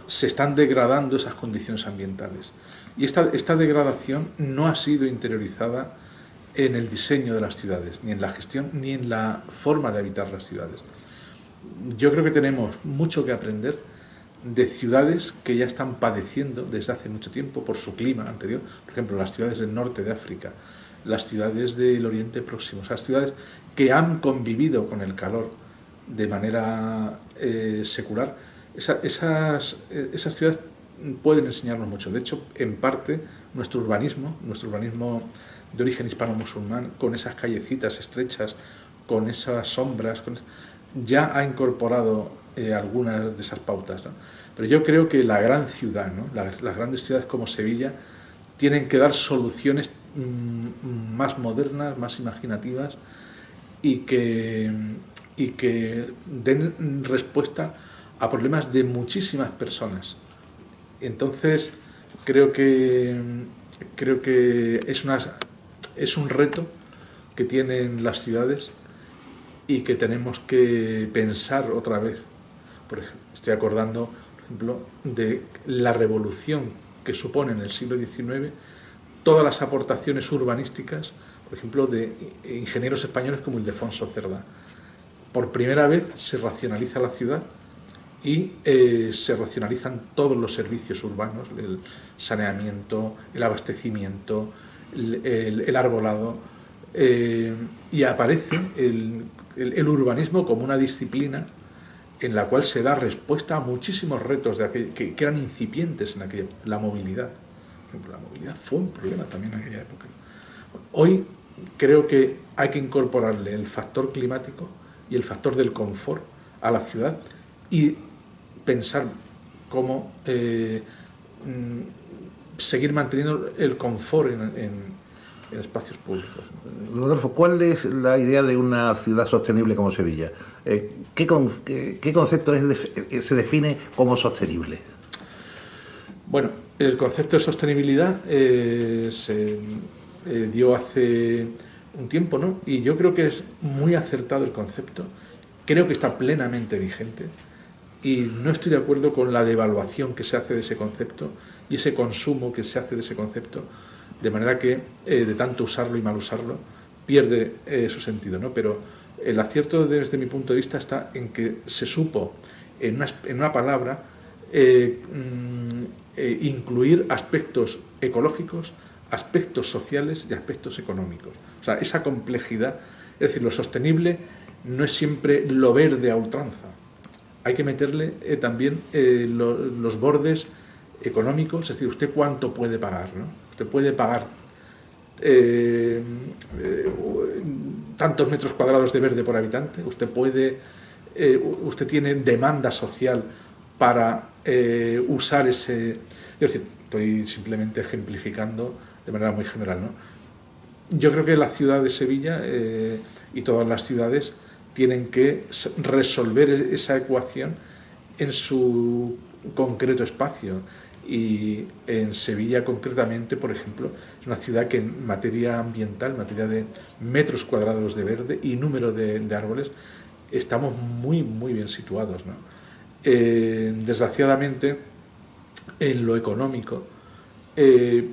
se están degradando esas condiciones ambientales. Y esta degradación no ha sido interiorizada en el diseño de las ciudades, ni en la gestión, ni en la forma de habitar las ciudades. Yo creo que tenemos mucho que aprender de ciudades que ya están padeciendo desde hace mucho tiempo por su clima anterior. Por ejemplo, las ciudades del norte de África, las ciudades del Oriente Próximo, esas ciudades que han convivido con el calor de manera secular. Esas ciudades pueden enseñarnos mucho. De hecho, en parte, nuestro urbanismo de origen hispano-musulmán, con esas callecitas estrechas, con esas sombras, ya ha incorporado algunas de esas pautas, ¿no? Pero yo creo que la gran ciudad, ¿no? Las grandes ciudades como Sevilla, tienen que dar soluciones más modernas, más imaginativas y que den respuesta a problemas de muchísimas personas. Entonces, creo que es un reto que tienen las ciudades y que tenemos que pensar otra vez. Por ejemplo, estoy acordando, por ejemplo, de la revolución que supone en el siglo XIX todas las aportaciones urbanísticas, por ejemplo, de ingenieros españoles como Ildefonso Cerdá. Por primera vez se racionaliza la ciudad y se racionalizan todos los servicios urbanos, el saneamiento, el abastecimiento, el arbolado, y aparece el urbanismo como una disciplina en la cual se da respuesta a muchísimos retos que eran incipientes en aquella. La movilidad. Por ejemplo, la movilidad fue un problema también en aquella época. Hoy creo que hay que incorporarle el factor climático y el factor del confort a la ciudad y pensar cómo seguir manteniendo el confort en espacios públicos. Rodolfo, ¿cuál es la idea de una ciudad sostenible como Sevilla? ¿Qué concepto se define como sostenible? Bueno, el concepto de sostenibilidad se dio hace un tiempo, ¿no? Y yo creo que es muy acertado el concepto. Creo que está plenamente vigente y no estoy de acuerdo con la devaluación que se hace de ese concepto y ese consumo que se hace de ese concepto, de manera que de tanto usarlo y mal usarlo pierde su sentido, ¿no? Pero el acierto desde mi punto de vista está en que se supo en una palabra incluir aspectos ecológicos, aspectos sociales y aspectos económicos. O sea, esa complejidad, es decir, lo sostenible no es siempre lo verde a ultranza. Hay que meterle también los bordes económicos, es decir, usted cuánto puede pagar, ¿no? Usted puede pagar tantos metros cuadrados de verde por habitante, usted tiene demanda social para usar ese. Es decir, estoy simplemente ejemplificando de manera muy general, ¿no? Yo creo que la ciudad de Sevilla y todas las ciudades tienen que resolver esa ecuación en su concreto espacio. Y en Sevilla concretamente, por ejemplo, es una ciudad que en materia ambiental, en materia de metros cuadrados de verde y número de árboles, estamos muy, muy bien situados, ¿no? Desgraciadamente, en lo económico,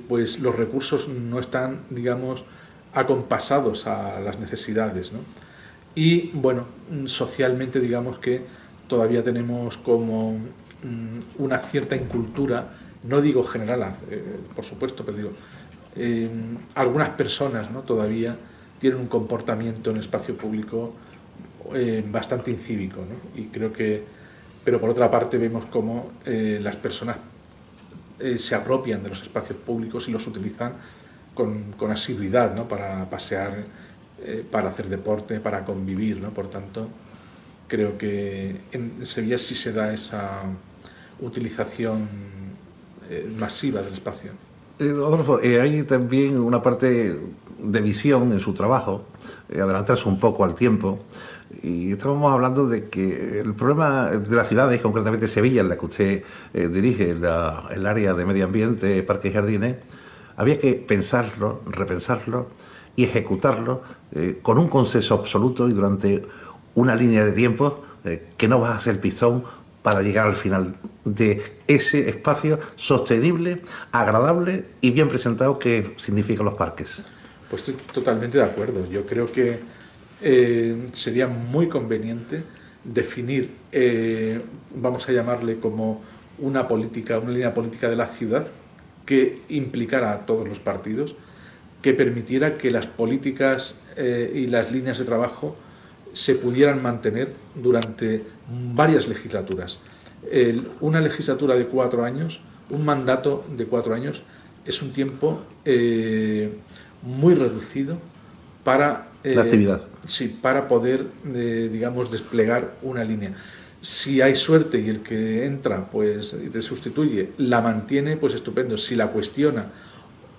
pues los recursos no están, digamos, acompasados a las necesidades, ¿no? Y bueno, socialmente digamos que todavía tenemos como una cierta incultura, no digo general, por supuesto, pero digo, algunas personas, ¿no?, todavía tienen un comportamiento en el espacio público bastante incívico, ¿no? Y creo que, pero por otra parte vemos cómo las personas se apropian de los espacios públicos y los utilizan con asiduidad, ¿no?, para pasear, para hacer deporte, para convivir, ¿no? Por tanto, creo que en Sevilla sí se da esa utilización masiva del espacio. Rodolfo, hay también una parte de visión en su trabajo, adelantarse un poco al tiempo, y estábamos hablando de que el problema de las ciudades, concretamente Sevilla, en la que usted dirige el área de medio ambiente, parques y jardines, había que pensarlo, repensarlo y ejecutarlo con un consenso absoluto y durante una línea de tiempo que no va a ser pistón para llegar al final de ese espacio sostenible, agradable y bien presentado que significan los parques? Pues estoy totalmente de acuerdo. Yo creo que sería muy conveniente definir, vamos a llamarle como una política, una línea política de la ciudad que implicara a todos los partidos, que permitiera que las políticas y las líneas de trabajo se pudieran mantener durante varias legislaturas. Una legislatura de 4 años, un mandato de 4 años, es un tiempo muy reducido para, La actividad. sí, para poder, digamos, desplegar una línea. Si hay suerte y el que entra pues y te sustituye la mantiene, pues estupendo. Si la cuestiona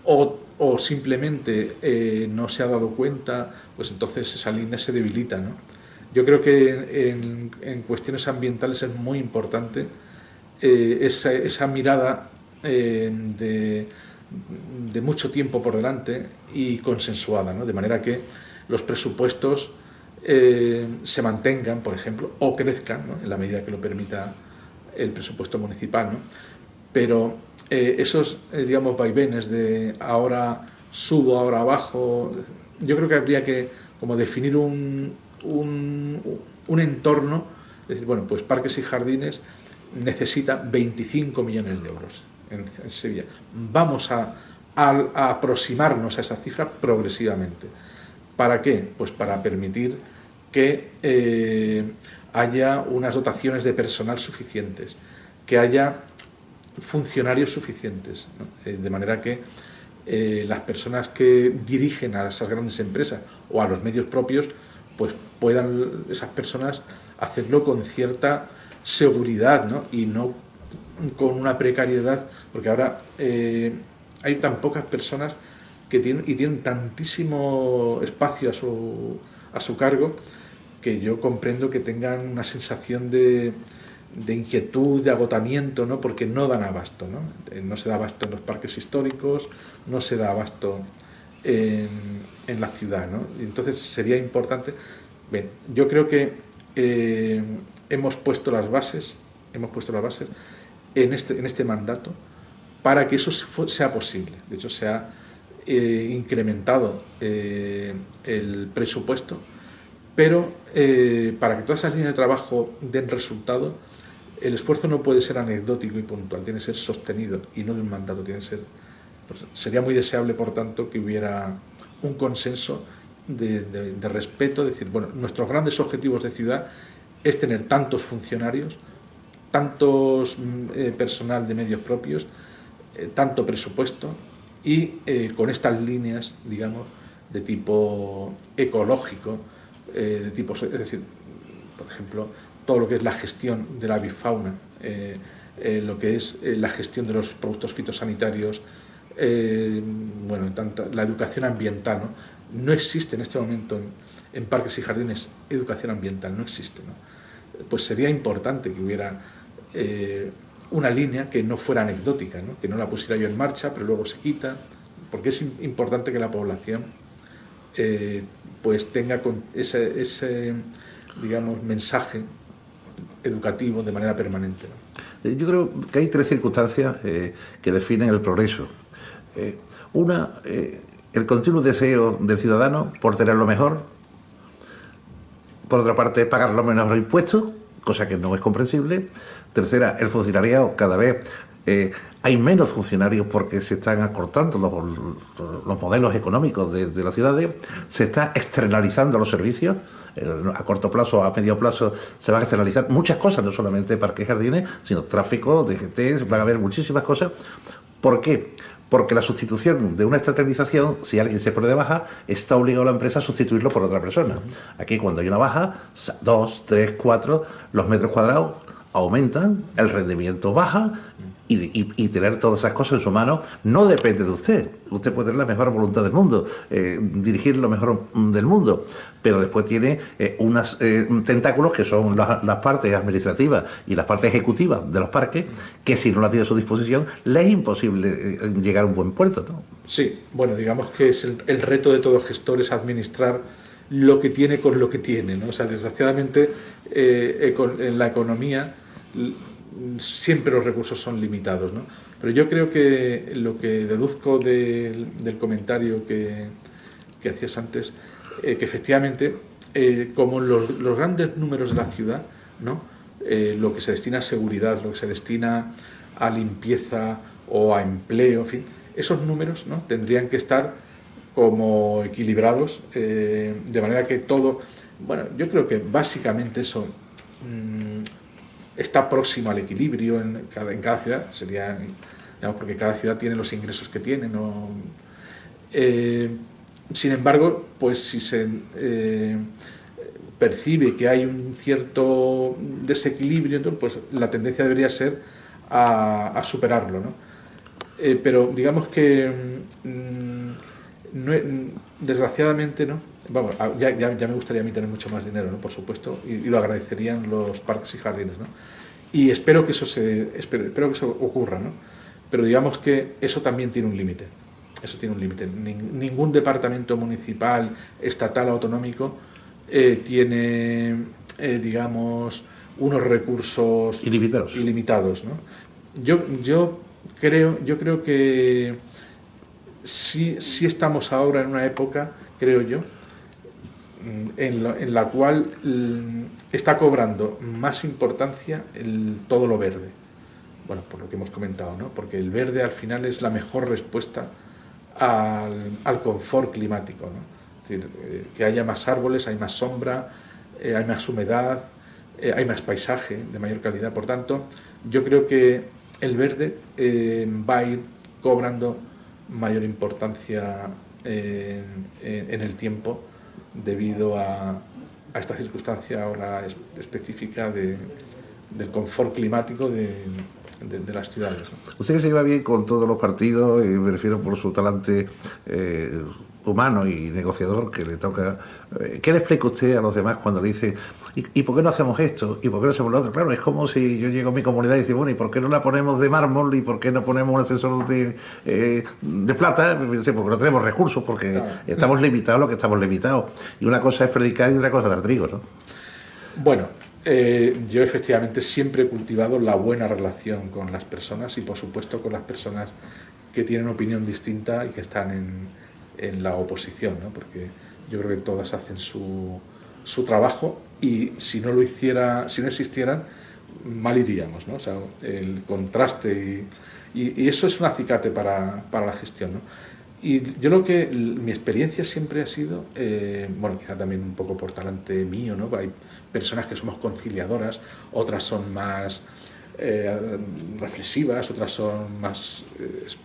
o simplemente no se ha dado cuenta, pues entonces esa línea se debilita, ¿no? Yo creo que en cuestiones ambientales es muy importante esa mirada de mucho tiempo por delante y consensuada, ¿no? De manera que los presupuestos se mantengan, por ejemplo, o crezcan, ¿no? En la medida que lo permita el presupuesto municipal, ¿no? Pero esos, digamos, vaivenes de ahora subo, ahora bajo, yo creo que habría que como definir un entorno, es decir, bueno, pues Parques y Jardines necesita 25 millones de euros en Sevilla. Vamos a aproximarnos a esa cifra progresivamente. ¿Para qué? Pues para permitir que haya unas dotaciones de personal suficientes, que haya funcionarios suficientes, ¿no? De manera que las personas que dirigen a esas grandes empresas o a los medios propios, pues puedan esas personas hacerlo con cierta seguridad, ¿no? Y no con una precariedad, porque ahora hay tan pocas personas que tienen tantísimo espacio a su cargo, que yo comprendo que tengan una sensación de inquietud, de agotamiento, ¿no? Porque no dan abasto, ¿no? No se da abasto en los parques históricos, no se da abasto en la ciudad, ¿no? Y entonces sería importante. Bien, yo creo que hemos puesto las bases en este mandato para que eso sea posible. De hecho, se ha incrementado el presupuesto, pero para que todas esas líneas de trabajo den resultado, el esfuerzo no puede ser anecdótico y puntual, tiene que ser sostenido y no de un mandato, pues, sería muy deseable, por tanto, que hubiera un consenso de respeto, decir, bueno, nuestros grandes objetivos de ciudad es tener tantos funcionarios, tantos personal de medios propios, tanto presupuesto y con estas líneas, digamos, de tipo ecológico, de tipo, es decir, por ejemplo, todo lo que es la gestión de la avifauna, lo que es la gestión de los productos fitosanitarios, bueno, la educación ambiental, ¿no? No existe en este momento en Parques y Jardines educación ambiental, no existe, ¿no? Pues sería importante que hubiera una línea que no fuera anecdótica, ¿no? Que no la pusiera yo en marcha, pero luego se quita, porque es importante que la población pues tenga ese digamos, mensaje educativo de manera permanente, ¿no? Yo creo que hay 3 circunstancias que definen el progreso. Una, el continuo deseo del ciudadano por tener lo mejor. Por otra parte, pagar los menores impuestos, cosa que no es comprensible. Tercera, el funcionariado. Cada vez hay menos funcionarios porque se están acortando los modelos económicos de las ciudades. Se está externalizando los servicios. A corto plazo, a medio plazo, se van a externalizar muchas cosas, no solamente parques y jardines, sino tráfico, DGT, van a haber muchísimas cosas. ¿Por qué? Porque la sustitución de una externalización, si alguien se pone de baja, está obligado la empresa a sustituirlo por otra persona. Aquí, cuando hay una baja, 2, 3, 4, los metros cuadrados aumentan, el rendimiento baja y tener todas esas cosas en su mano no depende de usted. Usted puede tener la mejor voluntad del mundo, dirigir lo mejor del mundo, pero después tiene unos tentáculos que son las partes administrativas y las partes ejecutivas de los parques, que si no las tiene a su disposición, le es imposible llegar a un buen puerto, ¿no? Sí, bueno, digamos que es el reto de todo gestor es administrar lo que tiene con lo que tiene, ¿no? O sea, desgraciadamente en la economía siempre los recursos son limitados, ¿no? Pero yo creo que lo que deduzco del comentario que hacías antes, que efectivamente, como los grandes números de la ciudad, ¿no? Lo que se destina a seguridad, lo que se destina a limpieza o a empleo, en fin, esos números, ¿no? Tendrían que estar como equilibrados, de manera que todo, bueno, yo creo que básicamente eso está próximo al equilibrio en cada ciudad, sería, digamos, porque cada ciudad tiene los ingresos que tiene, ¿no? Sin embargo, pues si se percibe que hay un cierto desequilibrio, entonces, pues la tendencia debería ser a superarlo, ¿no? Pero digamos que no, desgraciadamente, ¿no? Vamos, ya me gustaría a mí tener mucho más dinero, ¿no? Por supuesto, y lo agradecerían los parques y jardines, ¿no? Y espero que espero que eso ocurra, ¿no? Pero digamos que eso también tiene un límite. Eso tiene un límite. Ningún departamento municipal, estatal o autonómico tiene, digamos, unos recursos ilimitados, ¿no? Yo creo que sí estamos ahora en una época, creo yo, en la cual está cobrando más importancia todo lo verde. Bueno, por lo que hemos comentado, ¿no? Porque el verde al final es la mejor respuesta al confort climático, ¿no? Es decir, que haya más árboles, hay más sombra, hay más humedad, hay más paisaje de mayor calidad. Por tanto, yo creo que el verde va a ir cobrando mayor importancia en el tiempo debido a esta circunstancia ahora específica del confort climático de las ciudades, ¿no? Usted que se lleva bien con todos los partidos, y me refiero por su talante humano y negociador que le toca. ¿Qué le explica usted a los demás cuando dice ¿y por qué no hacemos esto? ¿Y por qué no hacemos lo otro? Claro, es como si yo llego a mi comunidad y digo, bueno, ¿y por qué no la ponemos de mármol? ¿Y por qué no ponemos un ascensor de plata? Porque no tenemos recursos, porque claro, estamos limitados a lo que estamos limitados. Y una cosa es predicar y otra cosa es dar trigo, ¿no? Bueno, yo efectivamente siempre he cultivado la buena relación con las personas y por supuesto con las personas que tienen opinión distinta y que están en la oposición, ¿no? Porque yo creo que todas hacen su trabajo y si no existieran, mal iríamos, ¿no? O sea, el contraste y eso es un acicate para la gestión, ¿no? Y yo creo que mi experiencia siempre ha sido, bueno, quizá también un poco por talante mío, ¿no? Hay personas que somos conciliadoras, otras son más reflexivas, otras son más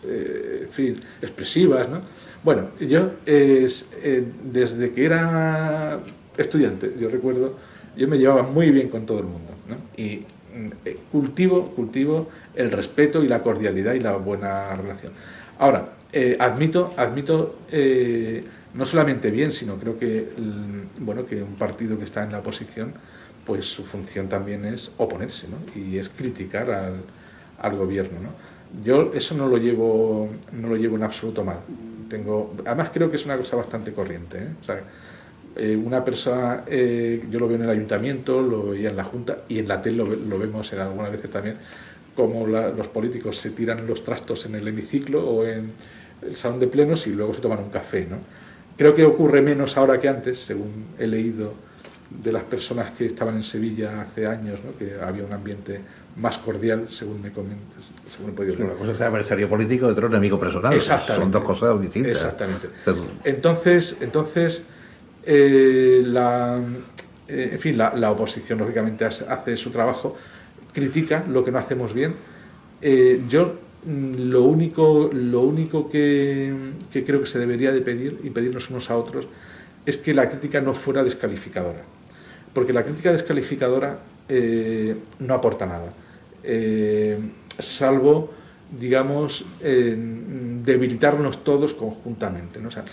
en fin, expresivas, ¿no? Bueno, yo desde que era estudiante, yo recuerdo, yo me llevaba muy bien con todo el mundo, ¿no? Y cultivo el respeto y la cordialidad y la buena relación. Ahora, admito no solamente bien, sino creo que bueno, que un partido que está en la oposición, pues su función también es oponerse, ¿no? Y es criticar al gobierno, ¿no? Yo eso no lo llevo en absoluto mal. Además creo que es una cosa bastante corriente, ¿eh? O sea, una persona, yo lo veo en el ayuntamiento, lo veía en la Junta y en la tele lo vemos algunas veces también, como los políticos se tiran los trastos en el hemiciclo o en el salón de plenos y luego se toman un café, ¿no? Creo que ocurre menos ahora que antes, según he leído de las personas que estaban en Sevilla hace años, ¿no? Que había un ambiente más cordial, según me comentas, según he podido leer. Una cosa es adversario político y otro enemigo personal. Exactamente. Son dos cosas distintas. Exactamente. Entonces en fin, la oposición lógicamente hace su trabajo, critica lo que no hacemos bien. Yo lo único que creo que se debería de pedir y pedirnos unos a otros es que la crítica no fuera descalificadora, porque la crítica descalificadora no aporta nada, salvo, digamos, debilitarnos todos conjuntamente, ¿no? O sea,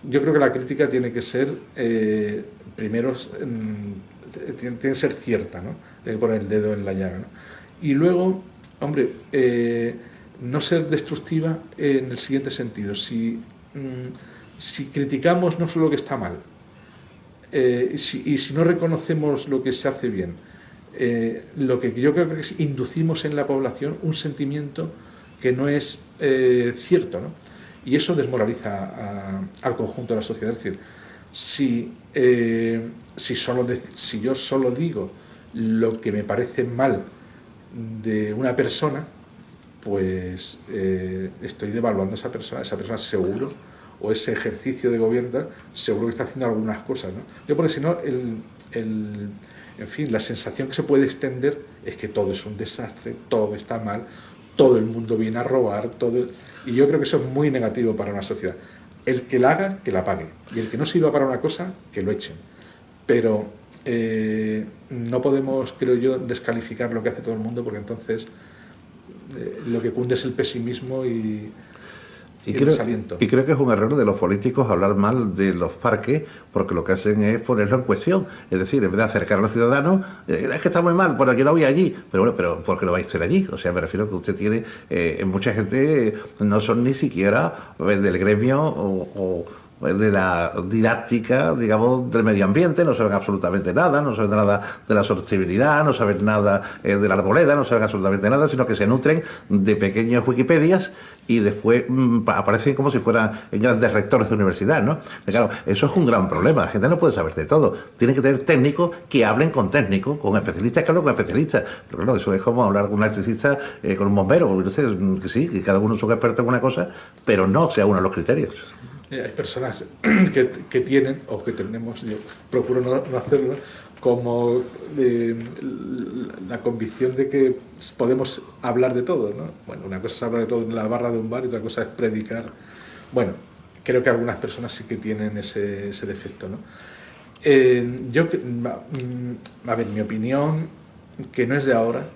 yo creo que la crítica tiene que ser, primero, tiene que ser cierta, ¿no? Tiene que poner el dedo en la llaga, ¿no? Y luego, hombre, no ser destructiva en el siguiente sentido. Si criticamos no solo lo que está mal, y si no reconocemos lo que se hace bien, lo que yo creo que es inducimos en la población un sentimiento que no es cierto, ¿no? Y eso desmoraliza al conjunto de la sociedad. Es decir, si yo solo digo lo que me parece mal de una persona, pues estoy devaluando a esa persona. Esa persona seguro, o ese ejercicio de gobierno, seguro que está haciendo algunas cosas, ¿no? Yo, porque si no, en fin, la sensación que se puede extender es que todo es un desastre, todo está mal, todo el mundo viene a robar, y yo creo que eso es muy negativo para una sociedad. El que la haga, que la pague, y el que no sirva para una cosa, que lo echen. Pero no podemos, creo yo, descalificar lo que hace todo el mundo, porque entonces lo que cunde es el pesimismo y el desaliento. Y creo que es un error de los políticos hablar mal de los parques, porque lo que hacen es ponerlo en cuestión. Es decir, en vez de acercar a los ciudadanos, es que está muy mal, bueno, yo no voy allí. Pero bueno, pero ¿por qué no vais a ir allí? O sea, me refiero a que usted tiene, mucha gente no son ni siquiera del gremio o de la didáctica, digamos, del medio ambiente, no saben absolutamente nada, no saben nada de la sostenibilidad, no saben nada de la arboleda, no saben absolutamente nada, sino que se nutren de pequeños Wikipedias y después aparecen como si fueran grandes rectores de universidad, ¿no? Y claro, eso es un gran problema, la gente no puede saber de todo, tienen que tener técnicos que hablen con técnicos, con especialistas que hablen con especialistas, pero claro, eso es como hablar con un electricista, con un bombero, no sé, que sí, que cada uno es un experto en una cosa, pero no sea uno de los criterios. Hay personas que tienen, o que tenemos, yo procuro no hacerlo, como la convicción de que podemos hablar de todo, ¿no? Bueno, una cosa es hablar de todo en la barra de un bar y otra cosa es predicar. Bueno, creo que algunas personas sí que tienen ese defecto, ¿no? A ver, mi opinión, que no es de ahora,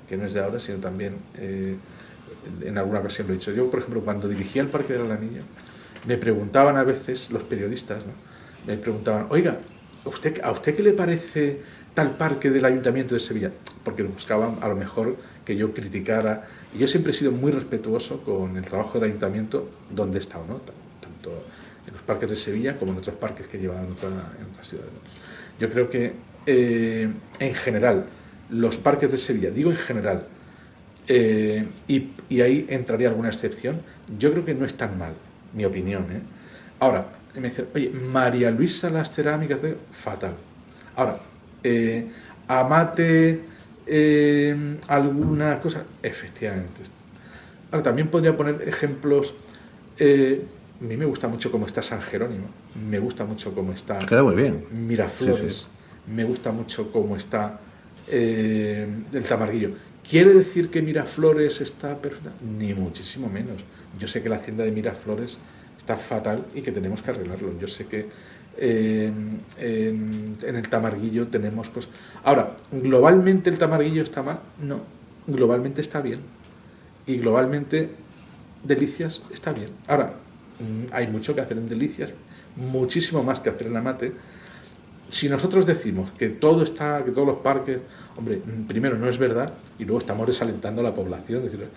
sino también en alguna ocasión lo he dicho. Yo, por ejemplo, cuando dirigía el Parque del Alamillo, me preguntaban a veces los periodistas, ¿no? Me preguntaban, oiga, ¿a usted qué le parece tal parque del Ayuntamiento de Sevilla? Porque buscaban a lo mejor que yo criticara. Y yo siempre he sido muy respetuoso con el trabajo del Ayuntamiento donde he estado, ¿no? Tanto en los parques de Sevilla como en otros parques que he llevado en otras ciudades, ¿no? Yo creo que en general los parques de Sevilla, digo en general, y ahí entraría alguna excepción, yo creo que no están mal, mi opinión, ¿eh? Ahora, me dicen, oye, María Luisa, las cerámicas, fatal. Ahora, Amate, alguna cosa, efectivamente. Ahora, también podría poner ejemplos. A mí me gusta mucho cómo está San Jerónimo, me gusta mucho cómo está Queda muy bien. Miraflores, sí, sí. Me gusta mucho cómo está el Tamarguillo. ¿Quiere decir que Miraflores está perfecta? Ni muchísimo menos. Yo sé que la hacienda de Miraflores está fatal y que tenemos que arreglarlo. Yo sé que en el Tamarguillo tenemos cosas. Ahora, ¿globalmente el Tamarguillo está mal? No, globalmente está bien. Y globalmente Delicias está bien. Ahora, hay mucho que hacer en Delicias, muchísimo más que hacer en Amate. Si nosotros decimos que todo está, que todos los parques, hombre, primero no es verdad y luego estamos desalentando a la población. Es decir,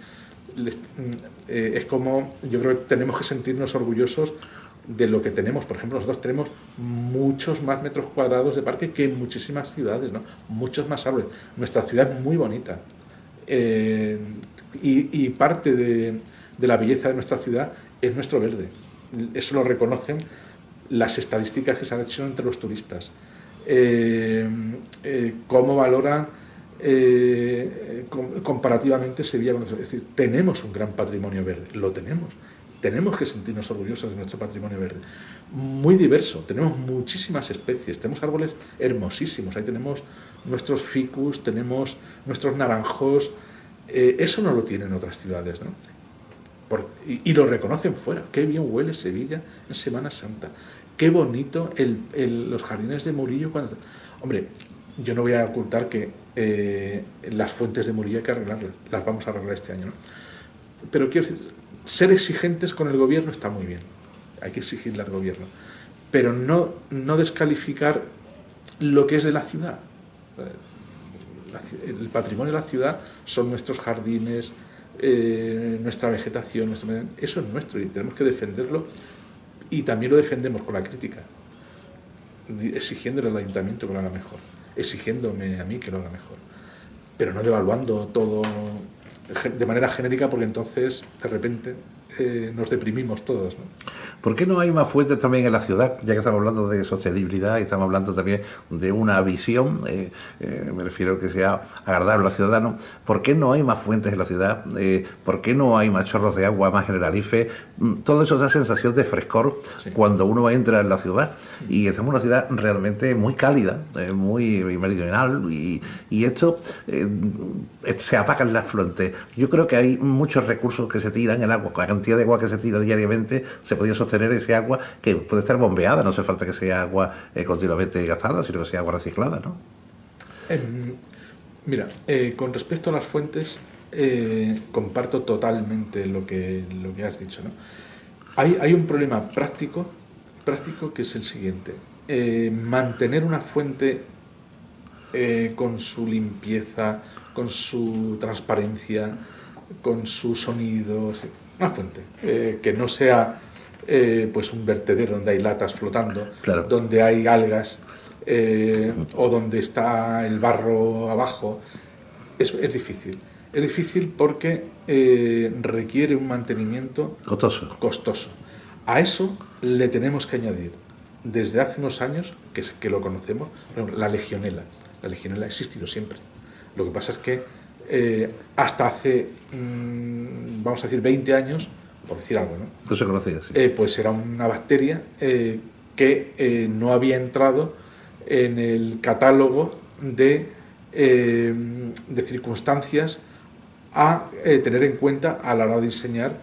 es como, yo creo que tenemos que sentirnos orgullosos de lo que tenemos. Por ejemplo, nosotros tenemos muchos más metros cuadrados de parque que en muchísimas ciudades, ¿no? Muchos más árboles. Nuestra ciudad es muy bonita. Y parte de la belleza de nuestra ciudad es nuestro verde. Eso lo reconocen las estadísticas que se han hecho entre los turistas. Cómo valoran comparativamente Sevilla con nosotros. Es decir, tenemos un gran patrimonio verde, lo tenemos. Tenemos que sentirnos orgullosos de nuestro patrimonio verde. Muy diverso, tenemos muchísimas especies, tenemos árboles hermosísimos, ahí tenemos nuestros ficus, tenemos nuestros naranjos. Eso no lo tienen otras ciudades, ¿no? Y lo reconocen fuera. Qué bien huele Sevilla en Semana Santa. Qué bonito los jardines de Murillo. Hombre, yo no voy a ocultar que las fuentes de Murillo hay que arreglarlas. Las vamos a arreglar este año, ¿no? Pero quiero decir, ser exigentes con el gobierno está muy bien. Hay que exigirle al gobierno. Pero no descalificar lo que es de la ciudad. El patrimonio de la ciudad son nuestros jardines, nuestra vegetación, eso es nuestro y tenemos que defenderlo, y también lo defendemos con la crítica, exigiéndole al ayuntamiento que lo haga mejor, exigiéndome a mí que lo haga mejor. pero no devaluando todo de manera genérica, porque entonces de repente nos deprimimos todos, ¿no? ¿Por qué no hay más fuentes también en la ciudad? Ya que estamos hablando de sostenibilidad y estamos hablando también de una visión, me refiero que sea agradable a los ciudadanos. ¿Por qué no hay más fuentes en la ciudad? ¿Por qué no hay más chorros de agua, más generalife? Todo eso da sensación de frescor, sí, cuando uno entra en la ciudad. Y estamos en una ciudad realmente muy cálida, muy meridional, y esto se apagan las fuentes. Yo creo que hay muchos recursos que se tiran, el agua, la cantidad de agua que se tira diariamente, se podría sostener ese agua que puede estar bombeada, no hace falta que sea agua continuamente gastada, sino que sea agua reciclada, ¿no? Mira, con respecto a las fuentes, comparto totalmente lo que has dicho, ¿no? Hay un problema práctico que es el siguiente. Mantener una fuente con su limpieza, con su transparencia, con su sonido, una fuente que no sea pues un vertedero donde hay latas flotando, claro, donde hay algas, o donde está el barro abajo. Es difícil. Es difícil porque requiere un mantenimiento costoso. A eso le tenemos que añadir, desde hace unos años, que lo conocemos, la legionela. La legionela ha existido siempre. Lo que pasa es que hasta hace, vamos a decir, 20 años, por decir algo, ¿no? No se conocía, sí. Pues era una bacteria que no había entrado en el catálogo de circunstancias a tener en cuenta a la hora de diseñar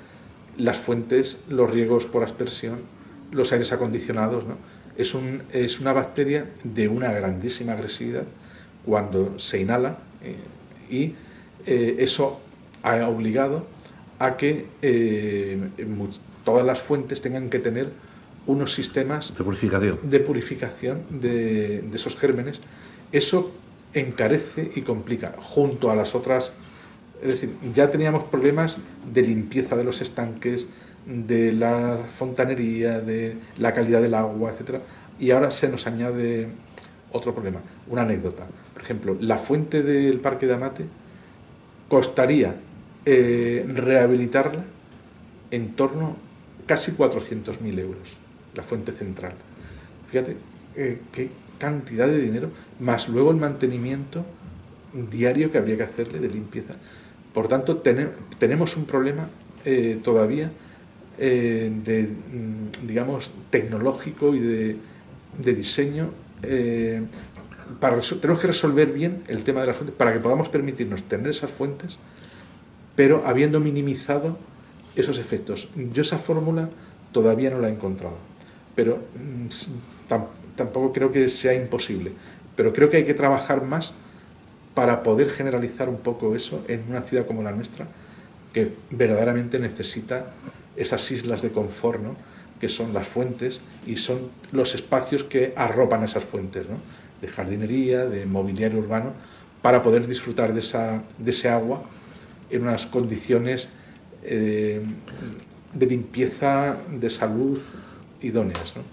las fuentes, los riegos por aspersión, los aires acondicionados, ¿no? Es una bacteria de una grandísima agresividad cuando se inhala, y eso ha obligado a que todas las fuentes tengan que tener unos sistemas de purificación de esos gérmenes. Eso encarece y complica, junto a las otras. Es decir, ya teníamos problemas de limpieza de los estanques, de la fontanería, de la calidad del agua, etcétera, y ahora se nos añade otro problema. Una anécdota. Por ejemplo, la fuente del Parque de Amate costaría rehabilitarla en torno casi 400.000 euros, la fuente central. Fíjate qué cantidad de dinero, más luego el mantenimiento diario que habría que hacerle de limpieza. Por tanto, tenemos un problema todavía digamos, tecnológico y de diseño. Tenemos que resolver bien el tema de las fuentes para que podamos permitirnos tener esas fuentes, pero habiendo minimizado esos efectos. Yo esa fórmula todavía no la he encontrado, pero tampoco creo que sea imposible, pero creo que hay que trabajar más para poder generalizar un poco eso en una ciudad como la nuestra, que verdaderamente necesita esas islas de confort, ¿no? Que son las fuentes y son los espacios que arropan esas fuentes, ¿no? De jardinería, de mobiliario urbano, para poder disfrutar de ese agua en unas condiciones de limpieza, de salud idóneas, ¿no?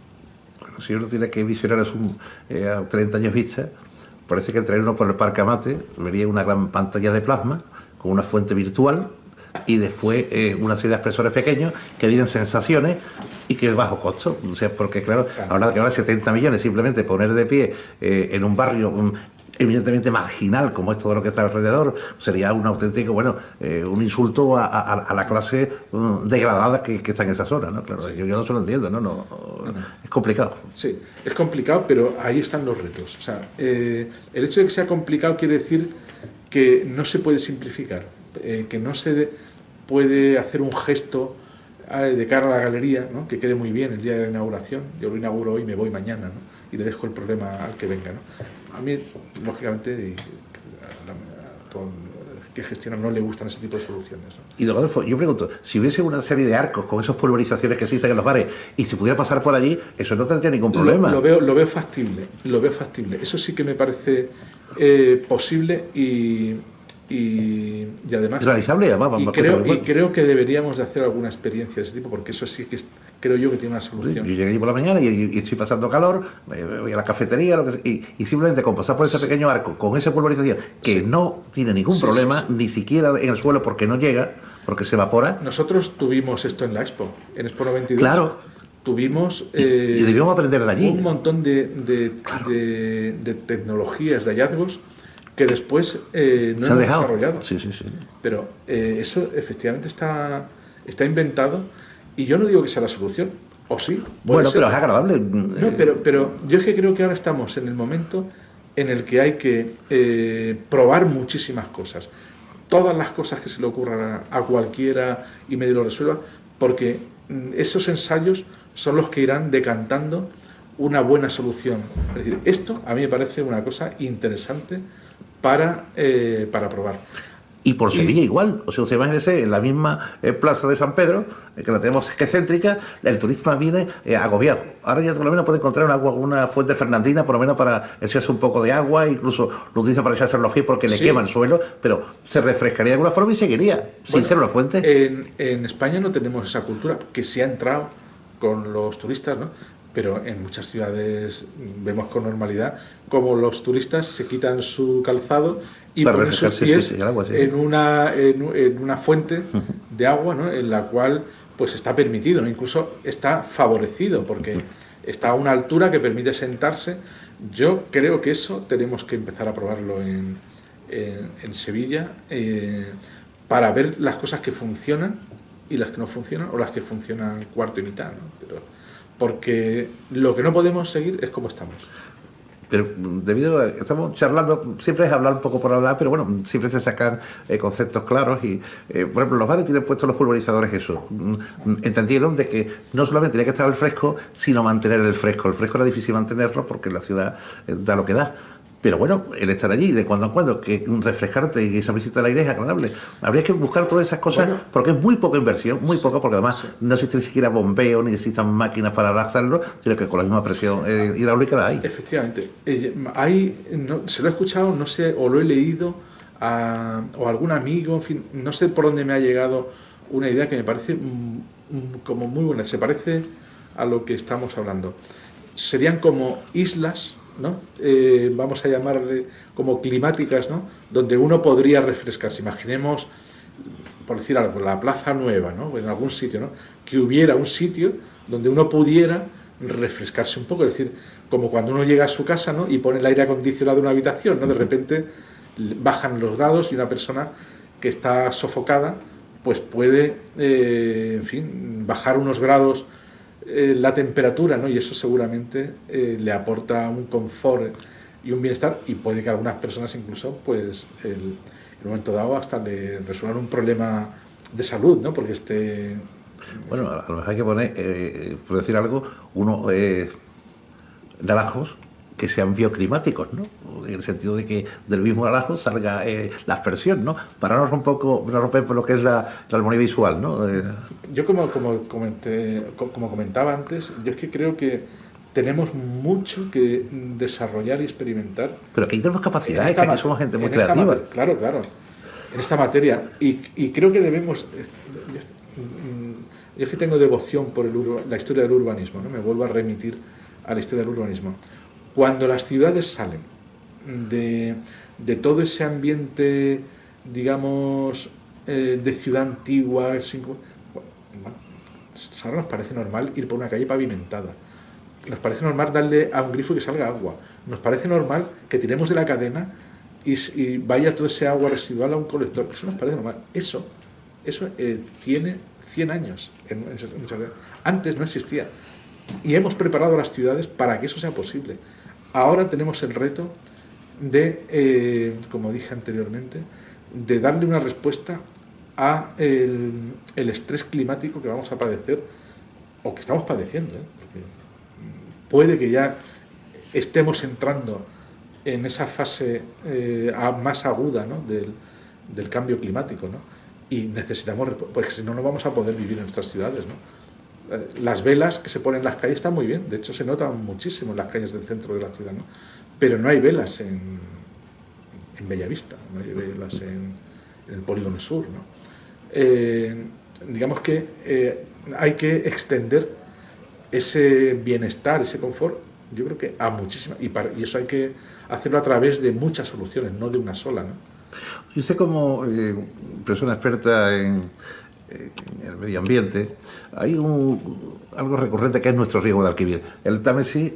Bueno, si uno tiene que visionar a 30 años vista, parece que al traer uno por el Parque Amate vería una gran pantalla de plasma con una fuente virtual y después una serie de expresores pequeños que vienen sensaciones y que es bajo costo. O sea, porque claro, ahora 70 millones simplemente poner de pie en un barrio evidentemente marginal como es todo lo que está alrededor, sería un auténtico, un insulto a la clase degradada que está en esa zona, ¿no? Claro, sí. yo no se lo entiendo, ¿no? Es complicado. Sí, es complicado, pero ahí están los retos. O sea, el hecho de que sea complicado quiere decir que no se puede simplificar, que no se puede hacer un gesto de cara a la galería, ¿no? Que quede muy bien el día de la inauguración. Yo lo inauguro hoy y me voy mañana, ¿no? Y le dejo el problema al que venga, ¿no? A mí, lógicamente, a todo el que gestiona no le gustan ese tipo de soluciones, ¿no? Y don Adolfo, yo pregunto, si hubiese una serie de arcos con esas pulverizaciones que existen en los bares y se pudiera pasar por allí, eso no tendría ningún problema. Lo veo factible, Eso sí que me parece posible y además realizable, y creo que deberíamos de hacer alguna experiencia de ese tipo, porque eso sí que creo yo que tiene una Sí, solución. yo llegué allí por la mañana y estoy pasando calor, voy a la cafetería, lo que sea, y simplemente con pasar por ese pequeño arco, con esa pulverización, que Sí. no tiene ningún Sí, sí, problema, sí. ni siquiera en el suelo porque no llega, porque se evapora. Nosotros tuvimos esto en la Expo, en Expo 92. Claro, Tuvimos y debíamos aprender de un allí. montón Claro, de tecnologías, de hallazgos que después no se ha hemos dejado. desarrollado. Sí, sí, sí. Pero eso efectivamente está inventado y yo no digo que sea la solución, o sí, puede Bueno, ser. pero es agradable. No, pero yo es que creo que ahora estamos en el momento en el que hay que probar muchísimas cosas. Todas las cosas que se le ocurran a cualquiera y medio lo resuelva, porque esos ensayos son los que irán decantando una buena solución. Es decir, esto a mí me parece una cosa interesante para probar. Y por Sevilla Y igual. O sea, usted imagínese, en la misma plaza de San Pedro, que la tenemos que céntrica, el turista viene agobiado. Ahora ya por lo menos puede encontrar una fuente fernandina, por lo menos para echarse un poco de agua, incluso lo utiliza para echarse en los pies porque le quema sí, el suelo, pero se refrescaría de alguna forma y seguiría, sin bueno, ser una fuente. en España no tenemos esa cultura, que se ha entrado con los turistas, ¿no? Pero en muchas ciudades vemos con normalidad como los turistas se quitan su calzado y Para ponen sus refrescarse, sí, sí, pies el agua, sí. en una fuente de agua, ¿no? En la cual pues está permitido, ¿no? Incluso está favorecido porque está a una altura que permite sentarse. Yo creo que eso tenemos que empezar a probarlo en Sevilla para ver las cosas que funcionan y las que no funcionan, o las que funcionan cuarto y mitad, ¿no? Porque lo que no podemos seguir es como estamos. Pero debido a, estamos charlando, siempre es hablar un poco por hablar, pero bueno, siempre se sacan conceptos claros y, por ejemplo, los bares tienen puestos los pulverizadores eso. Entendieron de que no solamente tenía que estar el fresco, sino mantener el fresco. El fresco era difícil mantenerlo porque la ciudad da lo que da. Pero bueno, el estar allí de cuando en cuando, que refrescarte y esa visita a la iglesia es agradable. Habría que buscar todas esas cosas Bueno, porque es muy poca inversión, muy sí, poca, porque además sí. no existe ni siquiera bombeo, ni existan máquinas para lanzarlo, sino que con la misma presión hidráulica la hay. Efectivamente. Se lo he escuchado, no sé, o lo he leído, o algún amigo, en fin, no sé por dónde me ha llegado una idea que me parece como muy buena. Se parece a lo que estamos hablando. Serían como islas, ¿no? Vamos a llamarle como climáticas, ¿no? Donde uno podría refrescarse. Imaginemos, por decir algo, la Plaza Nueva, ¿no? En algún sitio, ¿no? Que hubiera un sitio donde uno pudiera refrescarse un poco, es decir, como cuando uno llega a su casa, ¿no? Y pone el aire acondicionado en una habitación, ¿no? De repente bajan los grados y una persona que está sofocada pues puede, en fin, bajar unos grados la temperatura, ¿no? Y eso seguramente le aporta un confort y un bienestar, y puede que a algunas personas incluso pues en un momento dado hasta le resuelvan un problema de salud, ¿no? Porque Bueno, a lo mejor hay que poner, por decir algo, unos naranjos que sean bioclimáticos, ¿no? En el sentido de que del mismo naranjo salga la aspersión, ¿no? Para no romper por lo que es la armonía visual, ¿no? Yo como comentaba antes, yo es que creo que tenemos mucho que desarrollar y experimenar Pero aquí tenemos en capacidades, esta, que aquí somos gente muy en esta creativa. materia, claro, claro, en esta materia. Y creo que debemos, yo es que tengo devoción por la historia del urbanismo, ¿no? Me vuelvo a remitir a la historia del urbanismo. Cuando las ciudades salen de todo ese ambiente, digamos, de ciudad antigua, bueno, ahora nos parece normal ir por una calle pavimentada. Nos parece normal darle a un grifo y que salga agua. Nos parece normal que tiremos de la cadena y vaya todo ese agua residual a un colector. Eso nos parece normal. Eso tiene 100 años. Antes no existía. Y hemos preparado las ciudades para que eso sea posible. Ahora tenemos el reto de, como dije anteriormente, de darle una respuesta a el estrés climático que vamos a padecer o que estamos padeciendo, ¿eh? Porque puede que ya estemos entrando en esa fase más aguda, ¿no? del cambio climático, ¿no? Y necesitamos, porque si no, no vamos a poder vivir en nuestras ciudades, ¿no? Las velas que se ponen en las calles están muy bien, de hecho se notan muchísimo en las calles del centro de la ciudad, ¿no? Pero no hay velas en Bellavista, no hay velas en el Polígono Sur, ¿no? Digamos que hay que extender ese bienestar, ese confort, yo creo que a muchísimas, y eso hay que hacerlo a través de muchas soluciones, no de una sola, ¿no? Y usted como persona experta en el medio ambiente, hay algo recurrente que es nuestro río Guadalquivir. El Támesis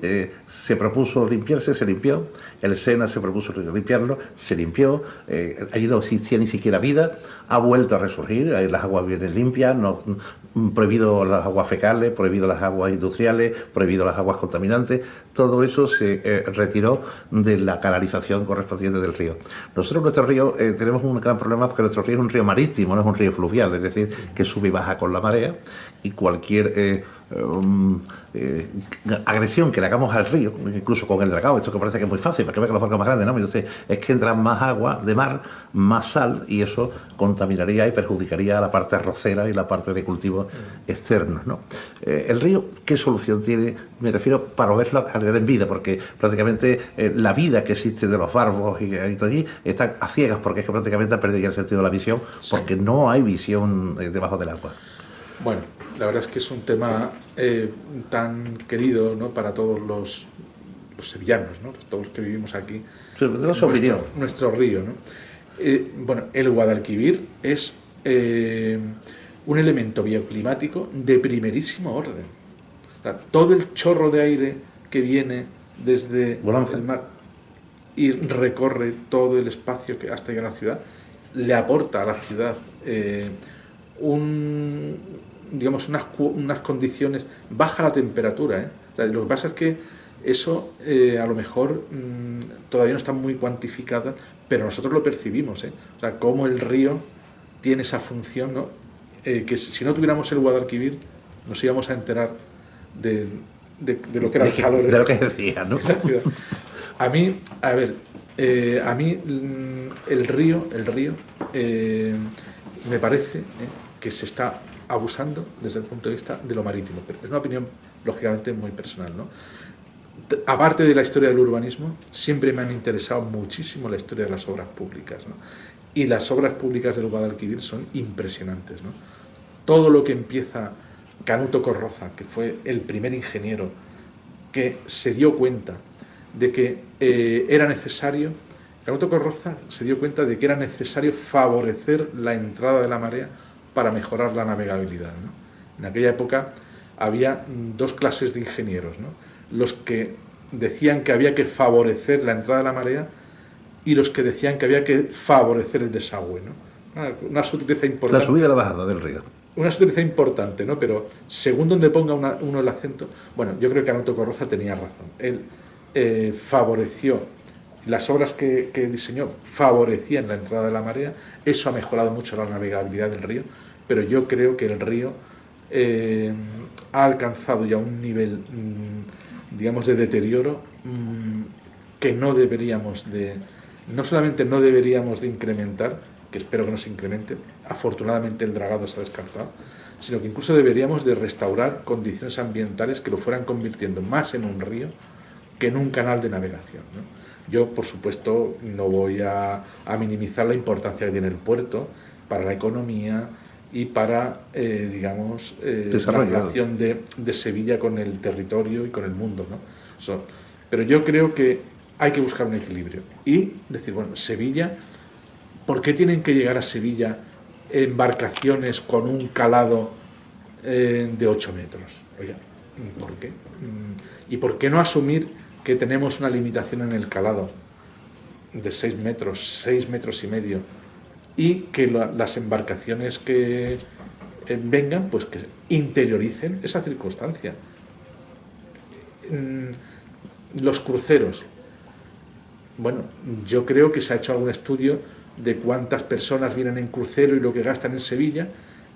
se propuso limpiarse, se limpió. El Sena se propuso limpiarlo, se limpió. Allí no existía ni siquiera vida. Ha vuelto a resurgir. Ahí las aguas vienen limpias. No, prohibido las aguas fecales, prohibido las aguas industriales, prohibido las aguas contaminantes. Todo eso se retiró de la canalización correspondiente del río. Nosotros, nuestro río, tenemos un gran problema porque nuestro río es un río marítimo, no es un río fluvial, es decir, que sube y baja con la marea, y cualquier agresión que le hagamos al río, incluso con el dragado, esto que parece que es muy fácil, para que vean que los barcos más grandes, ¿no? Entonces, es que entra más agua de mar, más sal, y eso contaminaría y perjudicaría a la parte arrocera y la parte de cultivos externos, ¿no? El río, ¿qué solución tiene? Me refiero para verlo en vida, porque prácticamente la vida que existe de los barbos y todo allí están a ciegas, porque es que prácticamente ha perdido ya el sentido de la visión, porque no hay visión debajo del agua. Bueno, la verdad es que es un tema tan querido, ¿no?, para todos los sevillanos, ¿no?, todos los que vivimos aquí. Nuestro río, ¿no? Bueno, el Guadalquivir es un elemento bioclimático de primerísimo orden. O sea, todo el chorro de aire que viene desde el mar y recorre todo el espacio que hasta llegar a la ciudad, le aporta a la ciudad digamos unas condiciones, baja la temperatura, O sea, lo que pasa es que eso a lo mejor todavía no está muy cuantificada, pero nosotros lo percibimos, O sea, cómo el río tiene esa función, ¿no? Que si no tuviéramos el Guadalquivir nos íbamos a enterar de lo que era el calor. De lo que decía, ¿no? A mí, a ver, el río me parece que se está abusando desde el punto de vista de lo marítimo, pero es una opinión lógicamente muy personal, ¿no? Aparte de la historia del urbanismo, siempre me han interesado muchísimo la historia de las obras públicas, ¿no? Y las obras públicas del Guadalquivir son impresionantes, ¿no? Todo lo que empieza Canuto Corroza, que fue el primer ingeniero que se dio cuenta de que era necesario, Canuto Corroza se dio cuenta de que era necesario favorecer la entrada de la marea para mejorar la navegabilidad, ¿no? En aquella época había dos clases de ingenieros, ¿no? Los que decían que había que favorecer la entrada de la marea y los que decían que había que favorecer el desagüe, ¿no? Una sutileza importante. La subida y la bajada del río. Una sutileza importante, ¿no? Pero según donde ponga uno el acento, bueno, yo creo que Canuto Corroza tenía razón. Él favoreció, las obras que diseñó favorecían la entrada de la marea, eso ha mejorado mucho la navegabilidad del río, pero yo creo que el río ha alcanzado ya un nivel, digamos, de deterioro que no solamente no deberíamos de incrementar, que espero que no se incremente, afortunadamente el dragado se ha descartado, sino que incluso deberíamos de restaurar condiciones ambientales que lo fueran convirtiendo más en un río que en un canal de navegación, ¿no? Yo, por supuesto, no voy a minimizar la importancia que tiene el puerto para la economía y para, digamos, la relación de Sevilla con el territorio y con el mundo, ¿no? Pero yo creo que hay que buscar un equilibrio y decir, bueno, Sevilla, ¿por qué tienen que llegar a Sevilla embarcaciones con un calado de 8 metros? Oiga, ¿por qué? ¿Y por qué no asumir que tenemos una limitación en el calado de 6 metros, 6 metros y medio, y que las embarcaciones que vengan, pues que interioricen esa circunstancia? Los cruceros, bueno, yo creo que se ha hecho algún estudio de cuántas personas vienen en crucero y lo que gastan en Sevilla,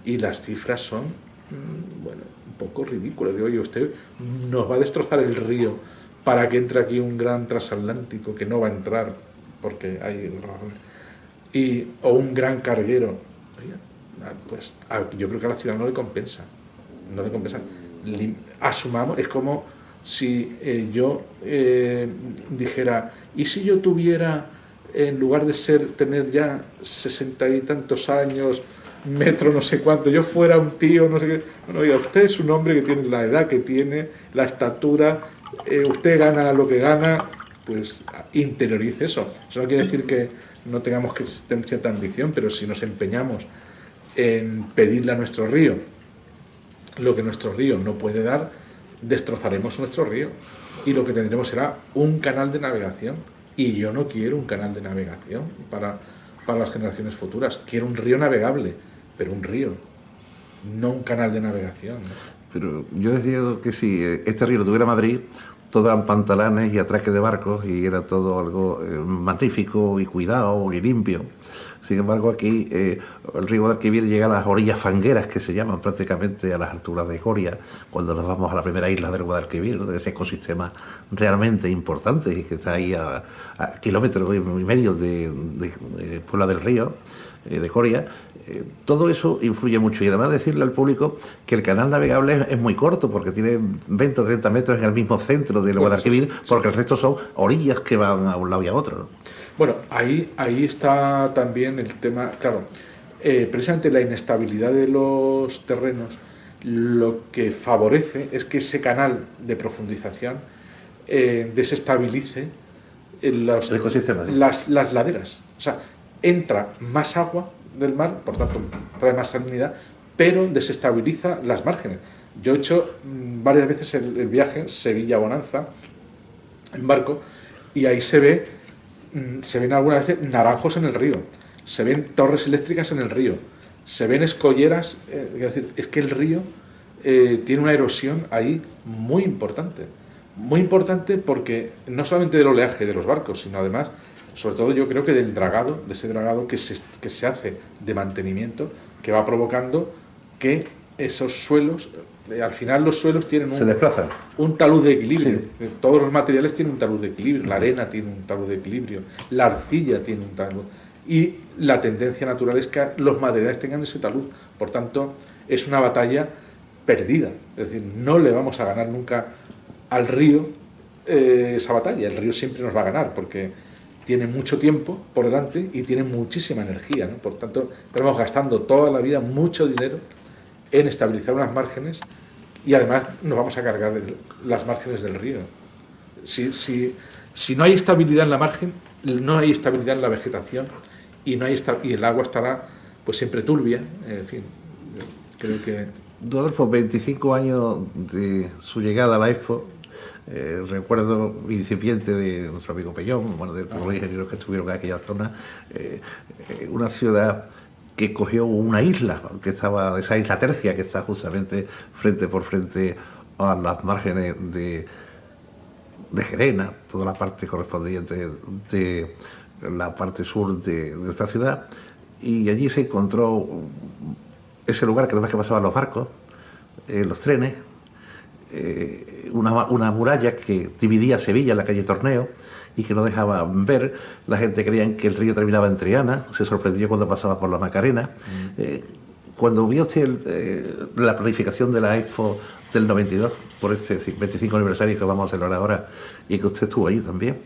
y las cifras son, bueno, un poco ridículas. Digo, oye, usted nos va a destrozar el río para que entre aquí un gran transatlántico que no va a entrar porque hay o un gran carguero. Oye, pues yo creo que a la ciudad no le compensa, asumamos, es como si yo dijera, ¿y si yo tuviera, en lugar de tener ya 60 y tantos años, metro no sé cuánto, yo fuera un tío, no sé qué. Bueno, oiga, usted es un hombre que tiene la edad que tiene, la estatura, usted gana lo que gana, pues interiorice eso. Eso no quiere decir que no tengamos que tener cierta ambición, pero si nos empeñamos en pedirle a nuestro río lo que nuestro río no puede dar, destrozaremos nuestro río. Y lo que tendremos será un canal de navegación. Y yo no quiero un canal de navegación para las generaciones futuras. Quiero un río navegable, pero un río, no un canal de navegación, ¿no? Pero yo decía que si este río lo tuviera Madrid, todo eran pantalanes y atraques de barcos y era todo algo magnífico y cuidado y limpio. Sin embargo, aquí el río Guadalquivir llega a las orillas fangueras, que se llaman prácticamente a las alturas de Coria, cuando nos vamos a la primera isla del Guadalquivir, de ese ecosistema realmente importante y que está ahí a kilómetros y medio de Puebla del Río, de Coria. Todo eso influye mucho y además decirle al público que el canal navegable es muy corto porque tiene 20 o 30 metros en el mismo centro del Guadalquivir, porque el resto son orillas que van a un lado y a otro, ¿no? Bueno, ahí está también el tema, claro, precisamente la inestabilidad de los terrenos lo que favorece es que ese canal de profundización desestabilice El ecosistema, sí. las laderas. O sea, entra más agua del mar, por tanto trae más salinidad, pero desestabiliza las márgenes. Yo he hecho varias veces el viaje Sevilla-Bonanza en barco y ahí se ven algunas veces naranjos en el río, se ven torres eléctricas en el río, se ven escolleras, es decir, es que el río tiene una erosión ahí muy importante porque no solamente del oleaje de los barcos, sino además, sobre todo yo creo que del dragado, de ese dragado que se hace de mantenimiento, que va provocando que esos suelos, al final los suelos tienen se desplazan. Un talud de equilibrio. Sí. Todos los materiales tienen un talud de equilibrio, la arena tiene un talud de equilibrio, la arcilla tiene un talud. Y la tendencia natural es que los materiales tengan ese talud. Por tanto, es una batalla perdida. Es decir, no le vamos a ganar nunca al río esa batalla. El río siempre nos va a ganar porque tiene mucho tiempo por delante y tiene muchísima energía, ¿no? Por tanto, estamos gastando toda la vida mucho dinero en estabilizar unas márgenes y además nos vamos a cargar las márgenes del río. Si no hay estabilidad en la margen, no hay estabilidad en la vegetación y el agua estará pues siempre turbia. En fin, creo que... Rodolfo, 25 años de su llegada a la Expo, recuerdo incipiente de nuestro amigo Pellón, bueno, de todos los ingenieros que estuvieron en aquella zona, una ciudad que cogió una isla, que estaba, esa isla Tercia, que está justamente frente por frente a las márgenes de Gerena, toda la parte correspondiente de la parte sur de nuestra ciudad, y allí se encontró ese lugar que no más que pasaban los barcos, los trenes, una muralla que dividía Sevilla, la calle Torneo, y que no dejaba ver. La gente creía que el río terminaba en Triana, se sorprendió cuando pasaba por la Macarena. Cuando vio usted la planificación de la Expo del 92, por este 25 aniversario que vamos a celebrar ahora, y que usted estuvo allí también,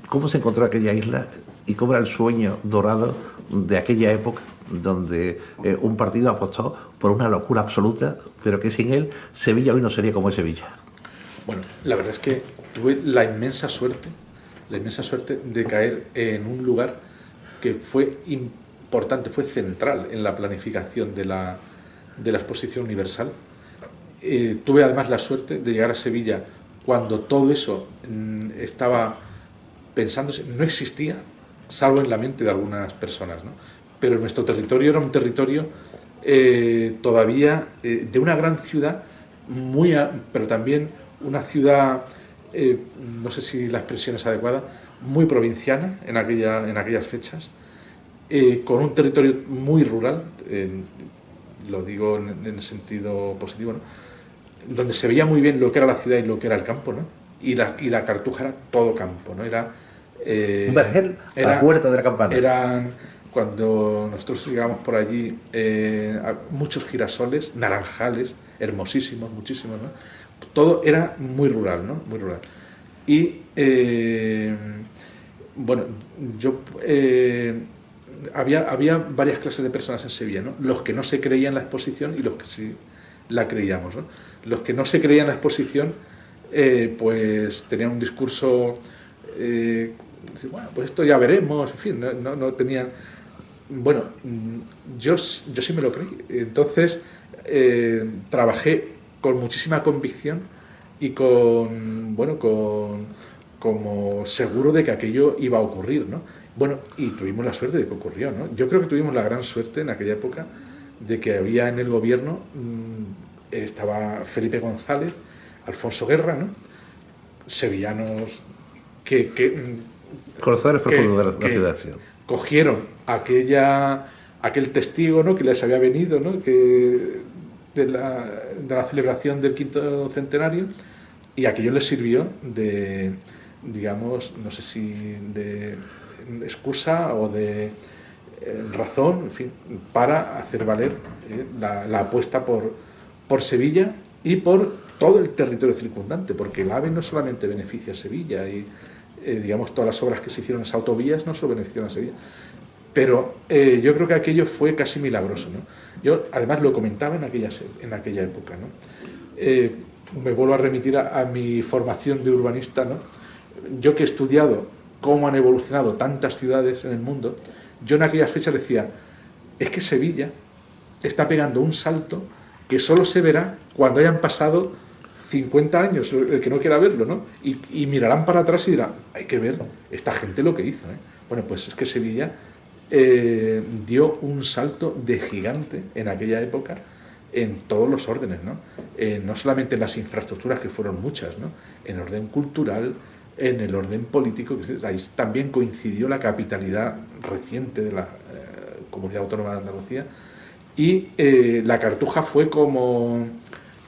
¿cómo se encontró aquella isla y cómo era el sueño dorado de aquella época donde un partido apostó por una locura absoluta, pero que sin él Sevilla hoy no sería como es Sevilla? Bueno, la verdad es que tuve la inmensa suerte de caer en un lugar que fue importante, fue central en la planificación de la exposición universal. Tuve además la suerte de llegar a Sevilla cuando todo eso estaba pensándose, no existía, salvo en la mente de algunas personas, ¿no? Pero nuestro territorio era un territorio todavía de una gran ciudad, pero también una ciudad, no sé si la expresión es adecuada, muy provinciana en aquellas fechas, con un territorio muy rural, lo digo en el sentido positivo, ¿no? Donde se veía muy bien lo que era la ciudad y lo que era el campo, ¿no? Y la Cartuja era todo campo, ¿no? Era un vergel a la puerta de la campana. Eran, cuando nosotros llegamos por allí, muchos girasoles, naranjales, hermosísimos, muchísimos, ¿no? Todo era muy rural, ¿no? Muy rural. Y, bueno, yo había varias clases de personas en Sevilla, ¿no? Los que no se creían la exposición y los que sí la creíamos, ¿no? Los que no se creían la exposición, pues tenían un discurso, bueno, pues esto ya veremos, en fin, no tenían... Bueno, yo sí me lo creí. Entonces, trabajé con muchísima convicción y como seguro de que aquello iba a ocurrir, ¿no? Bueno, y tuvimos la suerte de que ocurrió, ¿no? Yo creo que tuvimos la gran suerte en aquella época de que había en el gobierno, estaba Felipe González, Alfonso Guerra, ¿no? Sevillanos que Conocedores profundos de la ciudad, sí. Cogieron aquel testigo, ¿no? Que les había venido, ¿no? De la celebración del quinto centenario, y aquello les sirvió de, digamos, no sé si de excusa o de razón, en fin, para hacer valer la apuesta por Sevilla y por todo el territorio circundante, porque el AVE no solamente beneficia a Sevilla y digamos, todas las obras que se hicieron en esas autovías no solo beneficiaron a Sevilla. Pero yo creo que aquello fue casi milagroso, ¿no? Yo, además, lo comentaba en aquella época, ¿no? Me vuelvo a remitir a mi formación de urbanista, ¿no? Yo que he estudiado cómo han evolucionado tantas ciudades en el mundo, yo en aquellas fechas decía, es que Sevilla está pegando un salto que solo se verá cuando hayan pasado 50 años, el que no quiera verlo, ¿no? Y mirarán para atrás y dirán, hay que ver esta gente lo que hizo, ¿eh? Bueno, pues es que Sevilla dio un salto de gigante en aquella época en todos los órdenes, ¿no? No solamente en las infraestructuras, que fueron muchas, ¿no? En orden cultural, en el orden político, ahí también coincidió la capitalidad reciente de la Comunidad Autónoma de Andalucía, y la Cartuja fue como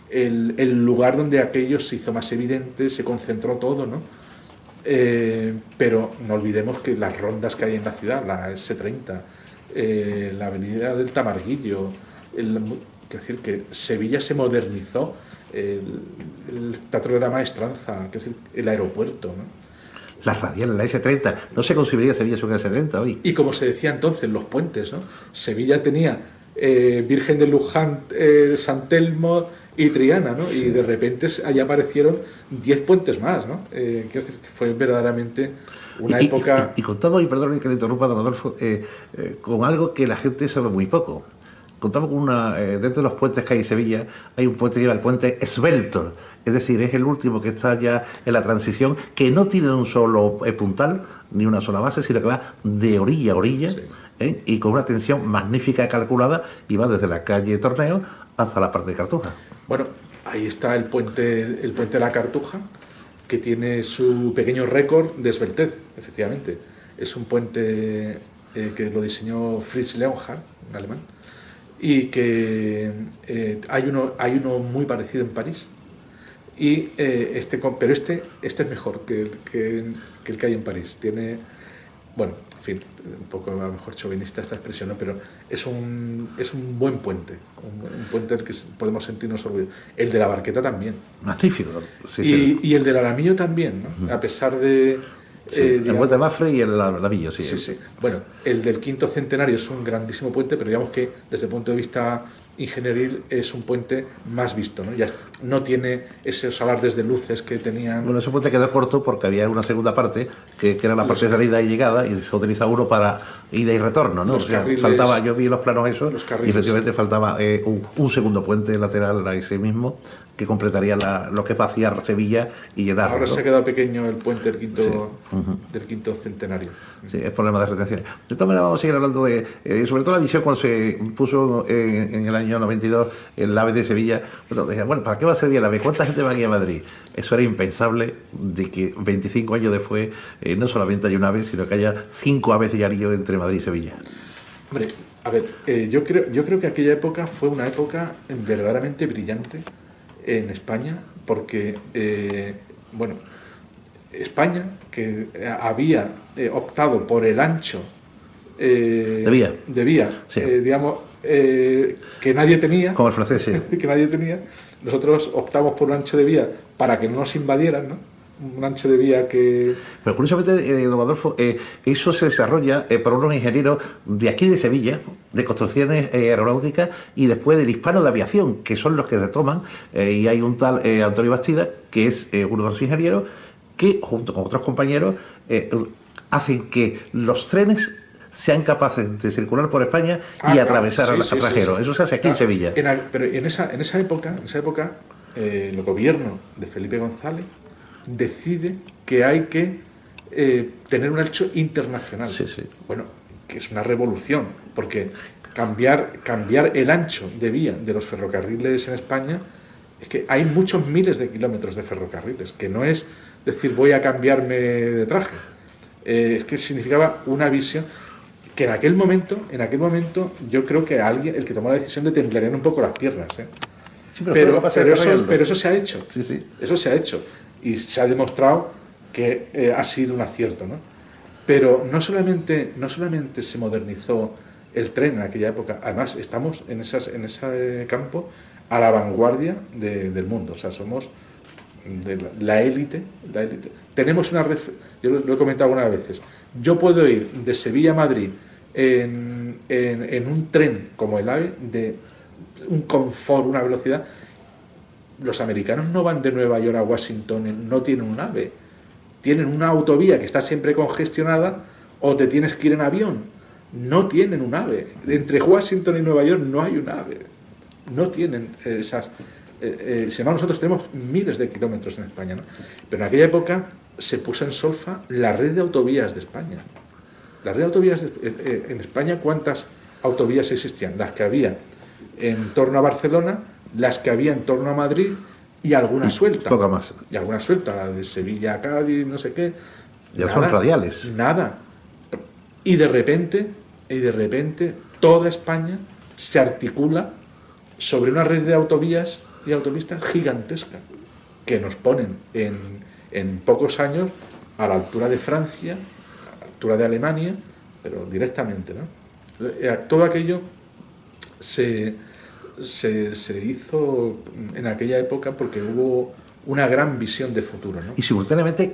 el lugar donde aquello se hizo más evidente, se concentró todo, ¿no? Pero no olvidemos que las rondas que hay en la ciudad, la S30, la avenida del Tamarguillo, es decir, que Sevilla se modernizó, el Teatro de la Maestranza, es decir, el aeropuerto, ¿no? Las radiales, la S30, no se consideraría Sevilla sin una S30 hoy. Y como se decía entonces, los puentes, ¿no? Sevilla tenía Virgen de Luján, San Telmo y Triana, ¿no? Sí. Y de repente allá aparecieron 10 puentes más, ¿no? Quiero decir que fue verdaderamente una época... Y contamos, y perdón que le interrumpa, don Adolfo, con algo que la gente sabe muy poco. Contamos con dentro de los puentes que hay en Sevilla, hay un puente que lleva el puente esbelto, es decir, es el último que está ya en la transición, que no tiene un solo puntal, ni una sola base, sino que va de orilla a orilla, sí. Y con una tensión magnífica calculada, y va desde la calle Torneo hasta la parte de Cartuja. Bueno, ahí está el puente de la Cartuja, que tiene su pequeño récord de esbeltez, efectivamente. Es un puente que lo diseñó Fritz Leonhardt, un alemán, y que hay uno muy parecido en París, y pero este es mejor que el que hay en París. Tiene, bueno, en fin, un poco a lo mejor chauvinista esta expresión, ¿no? Pero es un buen puente, un puente del que podemos sentirnos orgullosos. El de la Barqueta también. Magnífico. Sí, y el del Alamillo también, ¿no? A pesar de... Sí, digamos, el puente de Mafre y el Alamillo, sí. Sí, sí. Bueno, el del quinto centenario es un grandísimo puente, pero digamos que desde el punto de vista ingenieril es un puente más visto, ¿no? Ya no tiene esos alardes de luces que tenían... Bueno, ese puente quedó corto porque había una segunda parte que era la parte de salida y llegada, y se utiliza uno para ida y retorno, ¿no? Los carriles, faltaba, yo vi los planos eso, y efectivamente sí. faltaba un segundo puente lateral a ese mismo, que completaría lo que vaciar Sevilla y llenar. Ahora, ¿no? Se ha quedado pequeño el puente del quinto, sí. del quinto centenario. Sí, es problema de retención. De todas maneras, vamos a seguir hablando de, sobre todo la visión cuando se puso en el año 92 el AVE de Sevilla. Bueno, ¿para qué va a servir el AVE? ¿Cuánta gente va aquí a Madrid? Eso era impensable, de que 25 años después no solamente haya un AVE, sino que haya 5 AVEs diarios entre Madrid y Sevilla. Hombre, a ver, yo creo que aquella época fue una época verdaderamente brillante en España, porque, bueno, España, que había optado por el ancho de vía sí. Digamos, que nadie tenía, como el francés, sí. que nadie tenía, nosotros optamos por un ancho de vía para que no nos invadieran, ¿no? un ancho de vía que... Pero curiosamente, don Adolfo, eso se desarrolla por unos ingenieros de aquí de Sevilla, de construcciones aeronáuticas, y después del Hispano de Aviación, que son los que retoman, y hay un tal Antonio Bastida, que es uno de los ingenieros, que junto con otros compañeros hacen que los trenes sean capaces de circular por España y atravesar al extranjero. Eso se hace aquí en Sevilla. Pero en esa época, el gobierno de Felipe González decide que hay que tener un hecho internacional. Sí, sí. Bueno, que es una revolución, porque cambiar el ancho de vía de los ferrocarriles en España, es que hay muchos miles de kilómetros de ferrocarriles, que no es decir voy a cambiarme de traje, es que significaba una visión que en aquel momento yo creo que alguien, el que tomó la decisión, le temblarían un poco las piernas, ¿eh? Sí, pero eso se ha hecho. Sí, sí. Eso se ha hecho y se ha demostrado que ha sido un acierto, ¿no? Pero no solamente se modernizó el tren en aquella época, además estamos en ese campo a la vanguardia del mundo, o sea, somos de la élite. Tenemos yo lo he comentado algunas veces, yo puedo ir de Sevilla a Madrid en un tren como el AVE, de un confort, una velocidad. Los americanos no van de Nueva York a Washington, no tienen un AVE, tienen una autovía que está siempre congestionada, o te tienes que ir en avión, no tienen un AVE. Entre Washington y Nueva York no hay un AVE, no tienen esas... sin embargo, nosotros tenemos miles de kilómetros en España, ¿no? Pero en aquella época se puso en solfa la red de autovías de España. La red de autovías en España, ¿cuántas autovías existían? Las que había en torno a Barcelona, las que había en torno a Madrid y alguna suelta. Poca más. Y alguna suelta, la de Sevilla a Cádiz, no sé qué. Ya son radiales. Nada. Y de repente, toda España se articula sobre una red de autovías y autopistas gigantesca, que nos ponen en pocos años a la altura de Francia, a la altura de Alemania, pero directamente, ¿no? Todo aquello se hizo en aquella época porque hubo una gran visión de futuro, ¿no? Y simultáneamente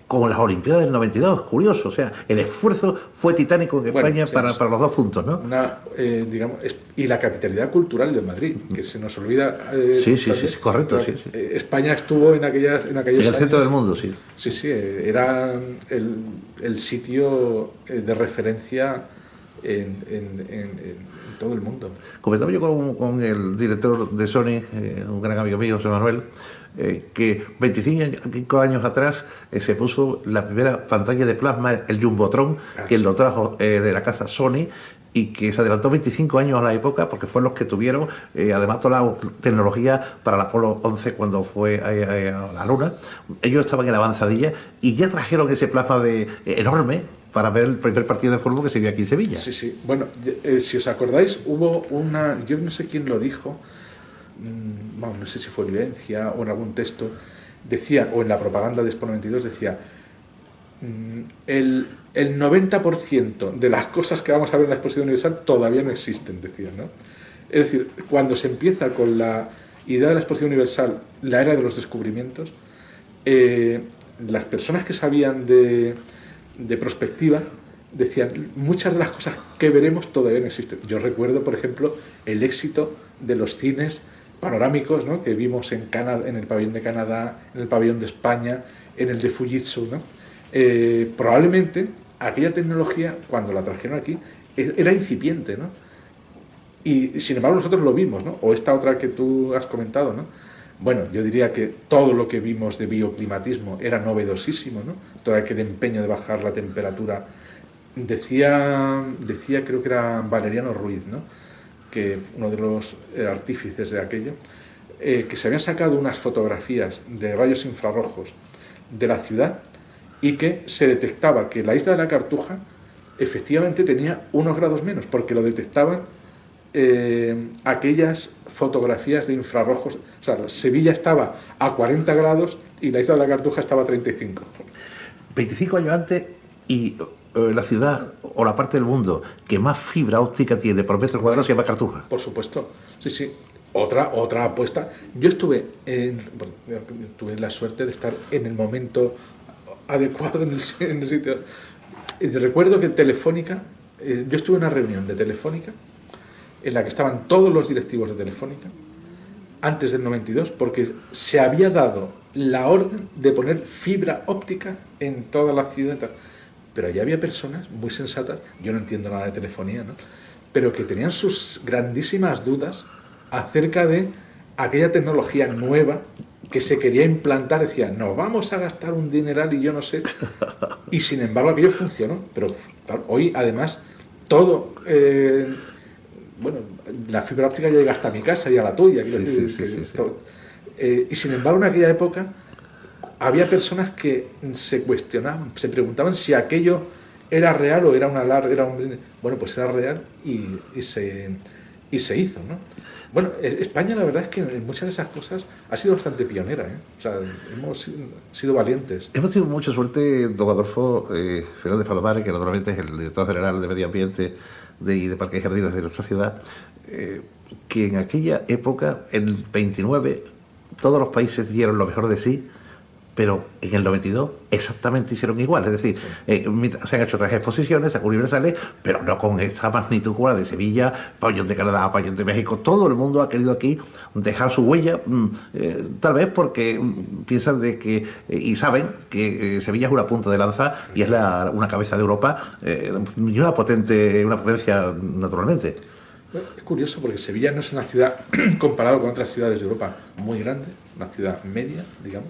con las Olimpiadas del 92, curioso, o sea, el esfuerzo fue titánico en España, sí, para los dos puntos, ¿no? Y la capitalidad cultural de Madrid, que se nos olvida. Sí, correcto. Sí. España estuvo en aquellos en el centro del mundo, sí. Sí, era el sitio de referencia en todo el mundo. Comentaba yo con el director de Sony, un gran amigo mío, José Manuel, que 25 años atrás se puso la primera pantalla de plasma, el Jumbotron, que lo trajo de la casa Sony, y que se adelantó 25 años a la época porque fueron los que tuvieron además toda la tecnología para el Apolo 11 cuando fue a la Luna. Ellos estaban en la avanzadilla y ya trajeron ese plasma enorme para ver el primer partido de fútbol que se vio aquí en Sevilla. Sí. Bueno, si os acordáis, hubo una... Yo no sé quién lo dijo, no sé si fue Vivencia o en algún texto, decía, o en la propaganda de Expo 92 decía, el 90% de las cosas que vamos a ver en la Exposición Universal todavía no existen, decía, ¿no? Es decir, cuando se empieza con la idea de la Exposición Universal, la era de los descubrimientos, las personas que sabían de prospectiva decían, muchas de las cosas que veremos todavía no existen. Yo recuerdo, por ejemplo, el éxito de los cines panorámicos, ¿no?, que vimos en Canadá, en el pabellón de Canadá, en el pabellón de España, en el de Fujitsu, ¿no? Probablemente aquella tecnología, cuando la trajeron aquí, era incipiente, ¿no? Y sin embargo nosotros lo vimos, ¿no? O esta otra que tú has comentado, ¿no? Bueno, yo diría que todo lo que vimos de bioclimatismo era novedosísimo, ¿no? Todo aquel empeño de bajar la temperatura. Decía creo que era Valeriano Ruiz, ¿no?, que uno de los artífices de aquello, que se habían sacado unas fotografías de rayos infrarrojos de la ciudad y que se detectaba que la isla de la Cartuja efectivamente tenía unos grados menos, porque lo detectaban aquellas fotografías de infrarrojos. O sea, Sevilla estaba a 40 grados y la isla de la Cartuja estaba a 35. 25 años antes, y la ciudad o la parte del mundo que más fibra óptica tiene por metro cuadrado se llama Cartuja. Por supuesto, sí. otra apuesta. Yo tuve la suerte de estar en el momento adecuado en el sitio. Recuerdo que Telefónica, yo estuve en una reunión de Telefónica en la que estaban todos los directivos de Telefónica antes del 92, porque se había dado la orden de poner fibra óptica en toda la ciudad. Pero allí había personas muy sensatas, yo no entiendo nada de telefonía, ¿no?, pero que tenían sus grandísimas dudas acerca de aquella tecnología nueva que se quería implantar. Decía, nos vamos a gastar un dineral y yo no sé. Y sin embargo aquello funcionó. Pero claro, hoy además todo... bueno, la fibra óptica ya llega hasta mi casa y a la tuya. Y sin embargo en aquella época había personas que se cuestionaban, se preguntaban si aquello era real o era una alarde. Bueno, pues era real y se hizo, ¿no? Bueno, España la verdad es que en muchas de esas cosas ha sido bastante pionera, ¿eh? O sea, hemos sido valientes. Hemos tenido mucha suerte, don Adolfo Fernández Palomares, que naturalmente es el director general de Medio Ambiente y de Parques y Jardines de nuestra ciudad, que en aquella época, en el 29, todos los países dieron lo mejor de sí, pero en el 92 exactamente hicieron igual. Es decir, se han hecho 3 exposiciones universales, pero no con esta magnitud como la de Sevilla, Pabellón de Canadá, Pabellón de México. Todo el mundo ha querido aquí dejar su huella, tal vez porque piensan de que, y saben que Sevilla es una punta de lanza y es una cabeza de Europa y una potencia naturalmente. Es curioso porque Sevilla no es una ciudad, comparado con otras ciudades de Europa, muy grande, una ciudad media, digamos.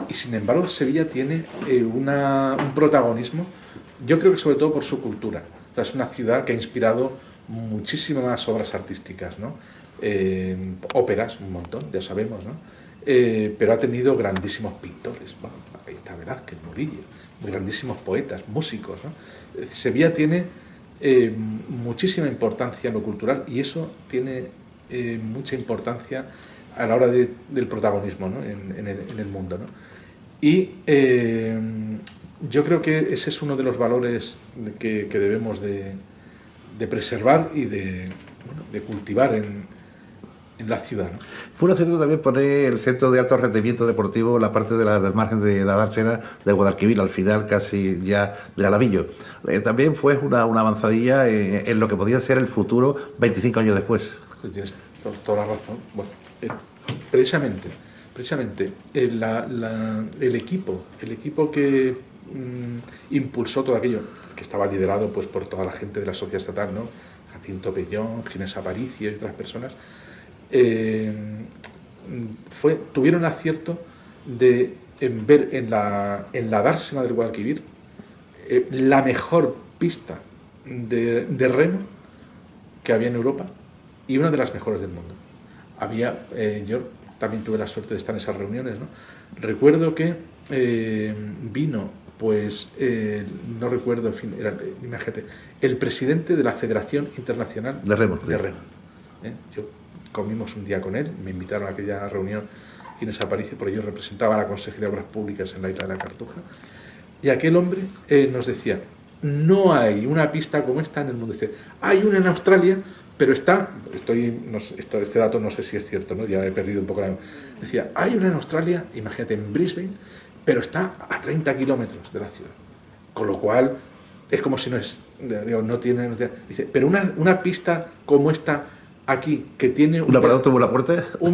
Y sin embargo Sevilla tiene un protagonismo, yo creo que sobre todo por su cultura. O sea, es una ciudad que ha inspirado muchísimas obras artísticas, ¿no? Óperas, un montón, ya sabemos, ¿no? Pero ha tenido grandísimos pintores. Bueno, ahí está Velázquez, Murillo, grandísimos poetas, músicos, ¿no? Sevilla tiene muchísima importancia en lo cultural y eso tiene mucha importancia a la hora del protagonismo, ¿no?, en el mundo, ¿no? Y yo creo que ese es uno de los valores que debemos de preservar y de cultivar en la ciudad, ¿no? Fue un acierto también poner el centro de alto rendimiento deportivo en la parte del margen de la dársena de Guadalquivir, al final casi ya de Alavillo. También fue una avanzadilla en lo que podía ser el futuro 25 años después. Tienes toda la razón. Bueno, precisamente el equipo que impulsó todo aquello, que estaba liderado pues por toda la gente de la sociedad estatal, ¿no?, Jacinto Pellón, Ginés Aparicio y otras personas, tuvieron acierto de ver en la dársena del Guadalquivir la mejor pista de remo que había en Europa y una de las mejores del mundo. Yo también tuve la suerte de estar en esas reuniones, ¿no? Recuerdo que vino, pues, no recuerdo, en fin, imagínate, el presidente de la Federación Internacional de Remo. Yo comimos un día con él, me invitaron a aquella reunión Ginés Aparicio, porque yo representaba a la Consejería de Obras Públicas en la isla de la Cartuja, y aquel hombre nos decía, no hay una pista como esta en el mundo. Dice, hay una en Australia, pero este dato no sé si es cierto, ¿no?, ya he perdido un poco Decía, hay una en Australia, imagínate, en Brisbane, pero está a 30 kilómetros de la ciudad. Con lo cual, es como si no tiene. Dice, pero una pista como esta aquí, que tiene un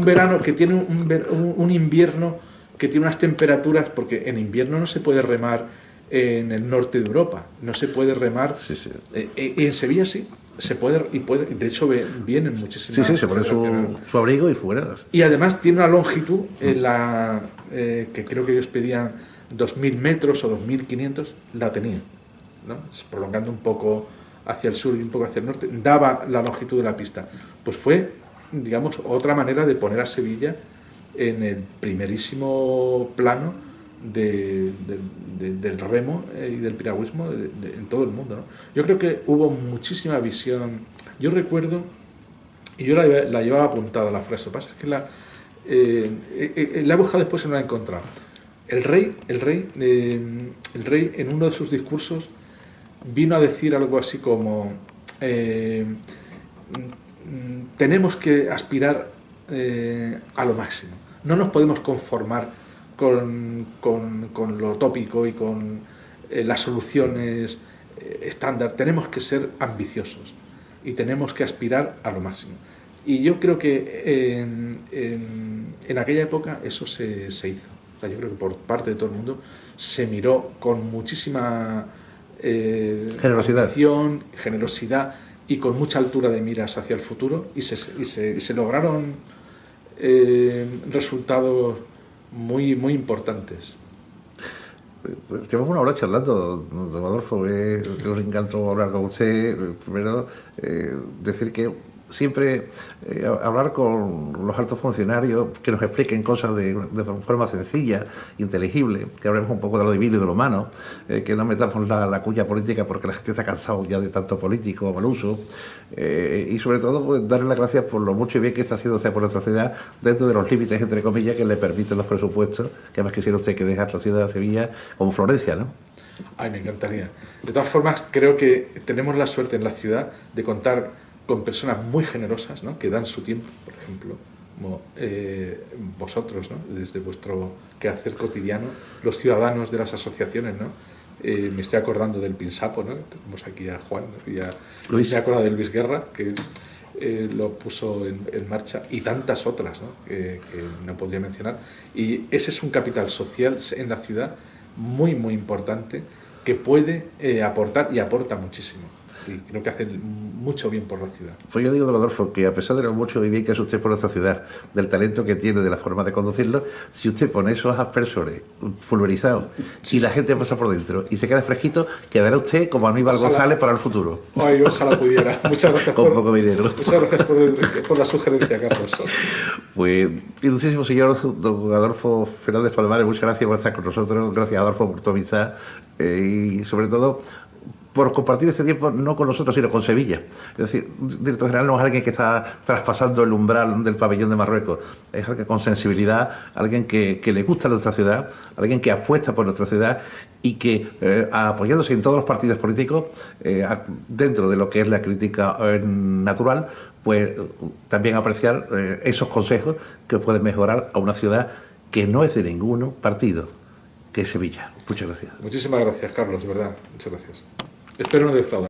verano, que tiene un invierno, que tiene unas temperaturas, porque en invierno no se puede remar en el norte de Europa, no se puede remar. Sí. En Sevilla sí. Se puede, de hecho vienen muchísimas. Sí, se pone su abrigo y fuera. Y además tiene una longitud que creo que ellos pedían 2.000 metros o 2.500, la tenía, ¿no? Prolongando un poco hacia el sur y un poco hacia el norte, daba la longitud de la pista. Pues fue, digamos, otra manera de poner a Sevilla en el primerísimo plano del remo y del piragüismo en todo el mundo, ¿no? Yo creo que hubo muchísima visión. Yo recuerdo, y yo la llevaba apuntada la frase, lo que pasa es que la he buscado después y no la he encontrado. El rey en uno de sus discursos vino a decir algo así como tenemos que aspirar a lo máximo. No nos podemos conformar con lo tópico y con las soluciones estándar. Tenemos que ser ambiciosos y tenemos que aspirar a lo máximo. Y yo creo que en aquella época eso se hizo. O sea, yo creo que por parte de todo el mundo se miró con muchísima ambición, generosidad y con mucha altura de miras hacia el futuro, y se lograron resultados muy importantes. Pues llevamos una hora charlando, don Adolfo, nos encantó hablar con usted. Primero, decir que siempre hablar con los altos funcionarios, que nos expliquen cosas de forma sencilla, inteligible, que hablemos un poco de lo divino y de lo humano, que no metamos la cuña política porque la gente está cansado ya de tanto político mal uso, y sobre todo pues, darle las gracias por lo mucho y bien que está haciendo usted por nuestra ciudad dentro de los límites, entre comillas, que le permiten los presupuestos, que además quisiera usted que dejar la ciudad de Sevilla como Florencia, ¿no? Ay, me encantaría. De todas formas, creo que tenemos la suerte en la ciudad de contar con personas muy generosas, ¿no?, que dan su tiempo, por ejemplo, como vosotros, ¿no?, desde vuestro quehacer cotidiano, los ciudadanos de las asociaciones, ¿no? Me estoy acordando del Pinsapo, ¿no? Tenemos aquí a Juan, ¿no? Y me he acordado de Luis Guerra, que lo puso en marcha, y tantas otras, ¿no?, que no podría mencionar. Y ese es un capital social en la ciudad muy importante, que puede aportar y aporta muchísimo. Y creo que hace mucho bien por la ciudad. Pues yo digo, don Adolfo, que a pesar de lo mucho y bien que hace usted por nuestra ciudad, del talento que tiene, de la forma de conducirlo, si usted pone esos aspersores pulverizados y la gente pasa por dentro y se queda fresquito, quedará usted como Aníbal González para el futuro. Ay, ojalá pudiera. Muchas gracias con poco dinero. Muchas gracias por la sugerencia, Carlos. Pues, ilustísimo señor don Adolfo Fernández Palomares, muchas gracias por estar con nosotros. Gracias, Adolfo, por tu amistad y, sobre todo, por compartir este tiempo no con nosotros, sino con Sevilla. Es decir, un director general no es alguien que está traspasando el umbral del pabellón de Marruecos, es alguien con sensibilidad, alguien que le gusta nuestra ciudad, alguien que apuesta por nuestra ciudad y que, apoyándose en todos los partidos políticos, dentro de lo que es la crítica natural, pues también apreciar esos consejos que pueden mejorar a una ciudad que no es de ningún partido, que es Sevilla. Muchas gracias. Muchísimas gracias, Carlos, de verdad. Muchas gracias. Espero no defraudar.